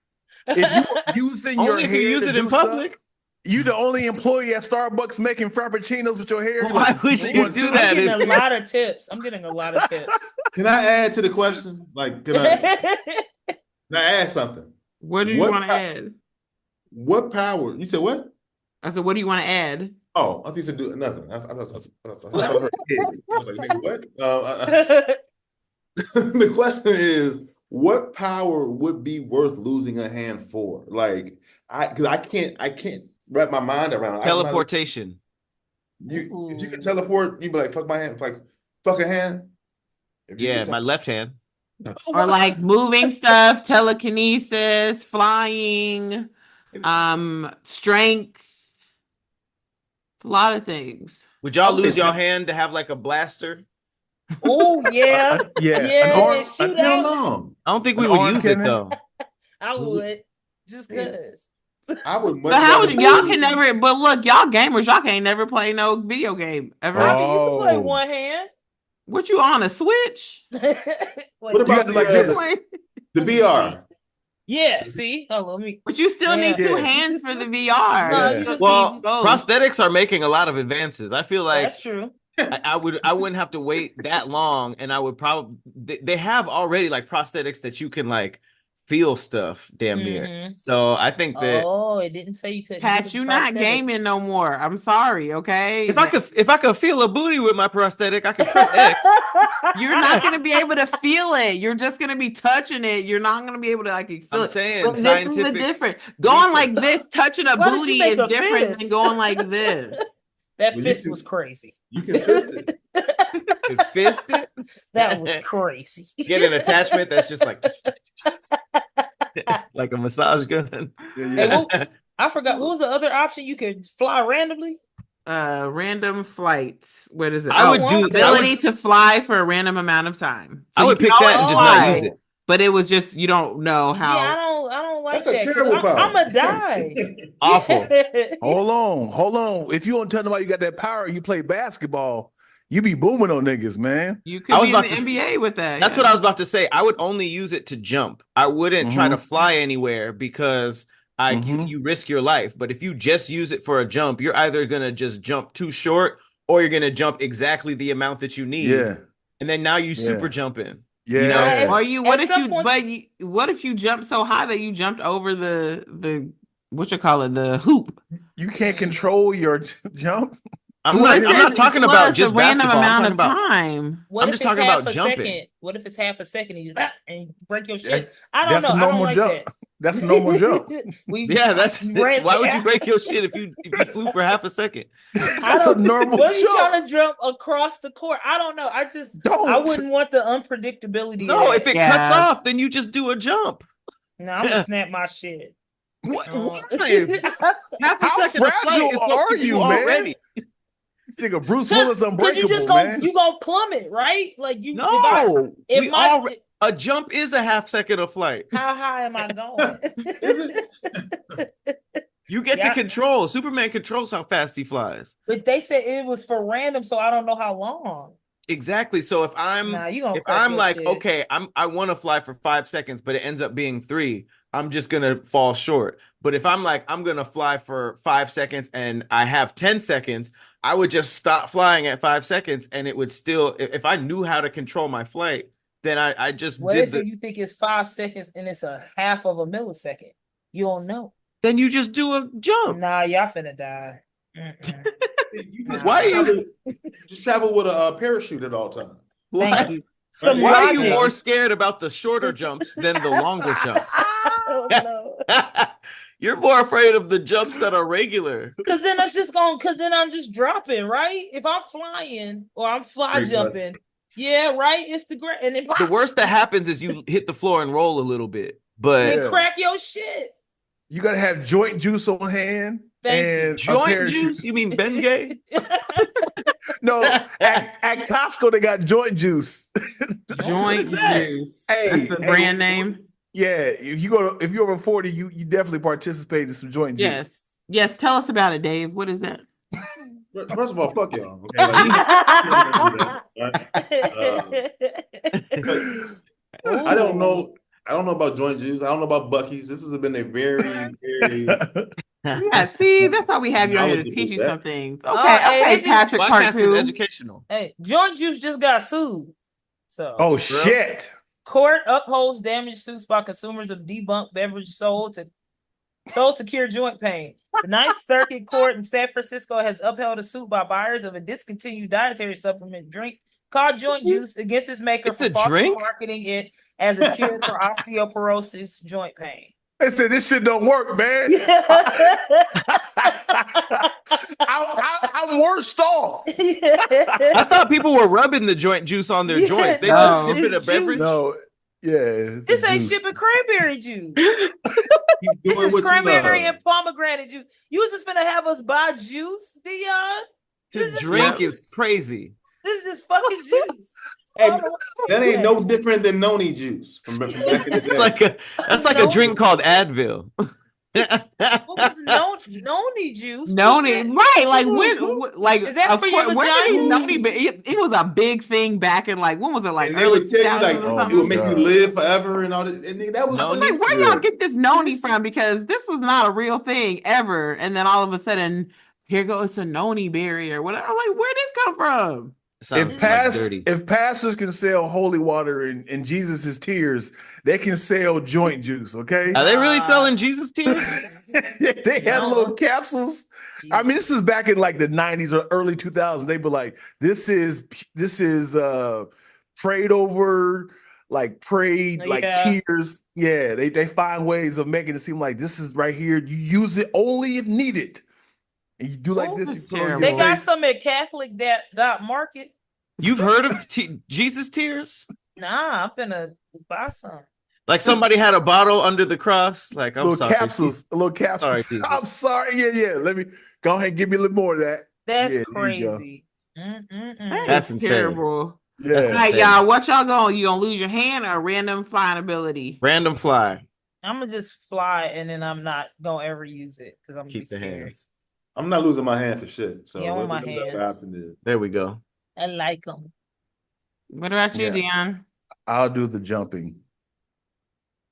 If you using your hair, use it in public. Stuff, you the only employee at Starbucks making frappuccinos with your hair. Why would you do that? I'm getting a lot of tips. Can I add to the question? Like, can I add something? What do you want to add? What power? You said what? I said, what do you want to add? Oh, I think you said do nothing. I heard I was like, nigga, what? The question is, what power would be worth losing a hand for? Like, because I can't wrap my mind around teleportation. If you can teleport, you'd be like, fuck my hand, like fuck a hand. Yeah, my left hand. Or like moving stuff, telekinesis, flying, strength. It's a lot of things. Would y'all lose your hand to have like a blaster? Oh yeah, yeah. I don't think we would use it though. I would, just cause. I would. But how would y'all can never? But look, y'all gamers, y'all can't never play no video game ever. I mean, you can play one hand. What you on a Switch? What about the VR? Yeah, see? Oh, let me. But you still need two Yeah. hands for the VR. No, Yeah. you just Well, need. prosthetics are making a lot of advances. I feel like That's true. I wouldn't have to wait that long, and I would probably they have already like prosthetics that you can like feel stuff damn near. So I think that Oh, it didn't say you couldn't. Pat, you not gaming no more. I'm sorry, okay? if I could feel a booty with my prosthetic, I could press X. You're not gonna be able to feel it. You're just gonna be touching it. You're not gonna be able to like feel I'm it. saying But this is the scientific different. Going like research. this, touching a Why did you booty make is a different than fist? going like this. That Well, you fist can- was crazy. You can fist it. Could fist it. That was crazy. Get an attachment that's just like like a massage gun. Hey, I forgot. What was the other option? You could fly randomly. Random flights. What is it? I would do ability to fly for a random amount of time. I would you pick can that and always just not fly, use it. But it was just you don't know how. Yeah, I don't like That's a that. terrible power. I'm gonna die. Awful. Hold on. If you don't tell them about you got that power, you play basketball, you be booming on niggas, man. You could I was be in about the to NBA with that. That's what I was about to say. I would only use it to jump. I wouldn't try to Mhm. fly anywhere because you risk your life. But if you just use it for a jump, you're either gonna just jump too short or you're gonna jump exactly the amount that you need. Yeah. And then now you super jump in. Yeah. You know? Or you what At if some you point- but you, what if you jumped so high that you jumped over the what you call it, the hoop? You can't control your jump. I'm What not if talking it's about a just random basketball. I'm amount talking of about time. What I'm if just it's talking half about a jumping. second? What if it's half a second and you just and break your That's- shit? I don't That's know. a I don't normal like jump. that. That's a normal jump. Yeah, that's ran- why would you break your shit if you flew for half a second? That's a normal What are you jump. trying to jump across the court? I don't know. I Don't. wouldn't want the unpredictability. No, of if that. it cuts off, then you just do a jump. No, I'm gonna snap my shit. What? Uh, Half a How second of flight fragile is what are you you, do man? already. This nigga Bruce Willis Because unbreakable, you just man. gonna plummet, right? Like you. No, if my, a jump is a half second of flight. how high am I going? You get Yeah. to control. Superman controls how fast he flies. But they said it was for random, so I don't know how long. Exactly. So if I'm Nah, you gonna if crack I'm your like, shit. okay, I want to fly for 5 seconds, but it ends up being 3, I'm just gonna fall short. But if I'm like, I'm gonna fly for 5 seconds and I have 10 seconds, I would just stop flying at 5 seconds, and it would still, if I knew how to control my flight, then I just What did if you think it's 5 seconds and it's a half of a millisecond? You don't know. then you just do a jump. Nah, y'all finna die. Mm-mm. You just Why are you- just travel with a parachute at all times? Thank you. Some Why are you logic. more scared about the shorter jumps than the longer jumps? Oh, no. You're more afraid of the jumps that are regular. Because then I'm just dropping, right? If I'm flying or I'm fly Great jumping, yeah, right. It's the great, and then The worst that happens is you hit the floor and roll a little bit. But then crack your shit. You gotta have joint juice on hand Thank you. and a joint parachute. juice? You mean Bengay? No, at Costco they got joint juice. Joint is that? juice. Hey, That's the hey. brand name. Yeah, if you're over 40, you definitely participate in some joint juice. Yes. Yes. Tell us about it, Dave. What is that? First of all, fuck y'all. Okay? I don't know. I don't know about joint juice. I don't know about Buc-ee's. This has been a very, very. Yeah, see, that's why we have you here to Knowledgeable teach you that. some things. Okay, hey, okay, it just- Patrick, part Podcast is 2. educational. Hey, Joint Juice just got sued. So Oh shit. court upholds damage suits by consumers of debunked beverage sold to cure joint pain. The Ninth Circuit Court in San Francisco has upheld a suit by buyers of a discontinued dietary supplement drink called Joint Juice against its maker It's for a falsely drink? marketing it as a cure for osteoporosis joint pain. They said this shit don't work, man. I'm worst off. I thought people were rubbing the joint juice on their Yeah, joints. They no, just sipping it's a beverage. juice. No, yeah. it's This the ain't juice. shipping cranberry juice. Keep This doing is what you cranberry love. and pomegranate juice. You was just gonna have us buy juice, Dion? To drink is crazy. This is just fucking juice. Hey, I don't know what that ain't that no different than noni juice from back in the It's day. like that's like a drink called Advil. What was noni juice? Noni, right? Like like is that for your where did these vagina? noni? It was a big thing back in like when was it? Like And they early would tell you 2000s like or Oh it my something. would make you God. live forever and all this. And that was I was Noni? like, where Yeah. y'all get this noni from? Because this was not a real thing ever. And then all of a sudden, here goes a noni berry or whatever. I'm like, where did this come from? Sounds If like dirty. if pastors can sell holy water and Jesus' tears, they can sell joint juice. Okay, Are they really selling Jesus tears? they had No. little capsules. I mean, this is back in like the 90s or early 2000s. They were like, this is prayed over, like prayed, like Yeah. tears. Yeah, they find ways of making it seem like this is right here. You use it only if needed. And you do like Ooh, this, you that's put on your They got face. some at Catholic that market. You've heard of Jesus tears? Nah, I'm finna buy some. Like somebody had a bottle under the cross. Like, I'm Little sorry. capsules, little capsules. Sorry, Jesus. I'm sorry. Yeah. Let me go ahead and give me a little more of that. That's Yeah, there you go. crazy. That's It's insane. terrible. Yeah. All right, y'all. What y'all going? You gonna lose your hand or random flying ability? Random fly. I'm gonna just fly and then I'm not gonna ever use it because I'm gonna Keep be the scared. hands. I'm not losing my hand for shit. So Yeah, I want my whatever hands. option is. There we go. I like them. What about you, Yeah. Dion? I'll do the jumping.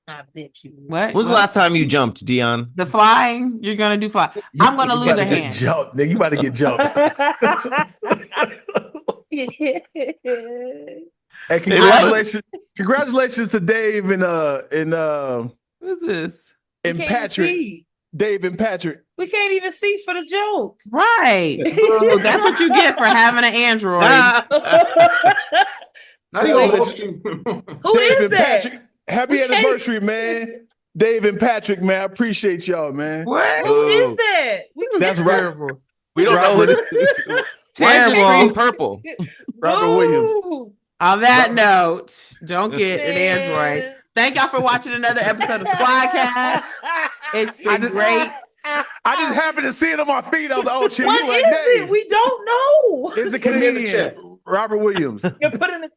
I bet you. What? When's the What? last time you jumped, Dion? The flying? You're gonna do fly. I'm gonna You lose about a to get hand. jumped. Nigga, you about to get jumped. Hey, congratulations to Dave Who's this? and can't Patrick. even see. Dave and Patrick. We can't even see for the joke. Right. Boo, that's what you get for having an Android. Not even Who let you. Dave is and that? Patrick. Happy We can't- anniversary, man. Dave and Patrick, man. I appreciate y'all, man. What? Who is Ooh. that? We can't- That's right. Terrible. We don't know Robert. who Why is your Terrible. screen purple? Robert Williams. Boo. On that Robert- note, don't get an Android. Man. Thank y'all for watching another episode of SquADcast. It's been great. I just happened to see it on my feed. I was like, oh shit. What He's like, is Dave. it? We don't know. It's a Put it in the comedian. chat. Robert Williams. You put in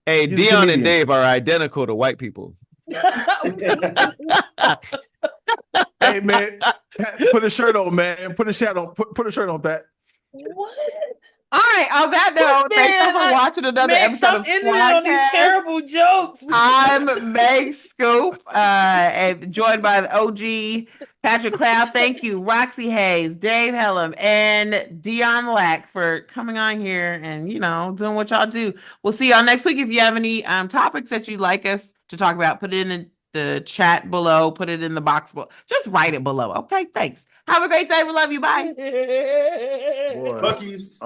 Hey, He's a Dion and comedian. Dave are identical to white people. Hey man, Pat, put a shirt on, man. Put a shirt on. Put a shirt on, Pat. What? All right. On that note, thank you for watching another Man, episode stop of ending it on these SquADcast. terrible jokes. I'm Meg Scoop, and joined by the OG Patrick Cloud. Thank you, Roxxy Haze, Dave Helem, and Dion Lack for coming on here and doing what y'all do. We'll see y'all next week. If you have any topics that you'd like us to talk about, put it in the chat below. Put it in the box below. Just write it below. Okay, thanks. Have a great day. We love you. Bye. Boy. Bucky's.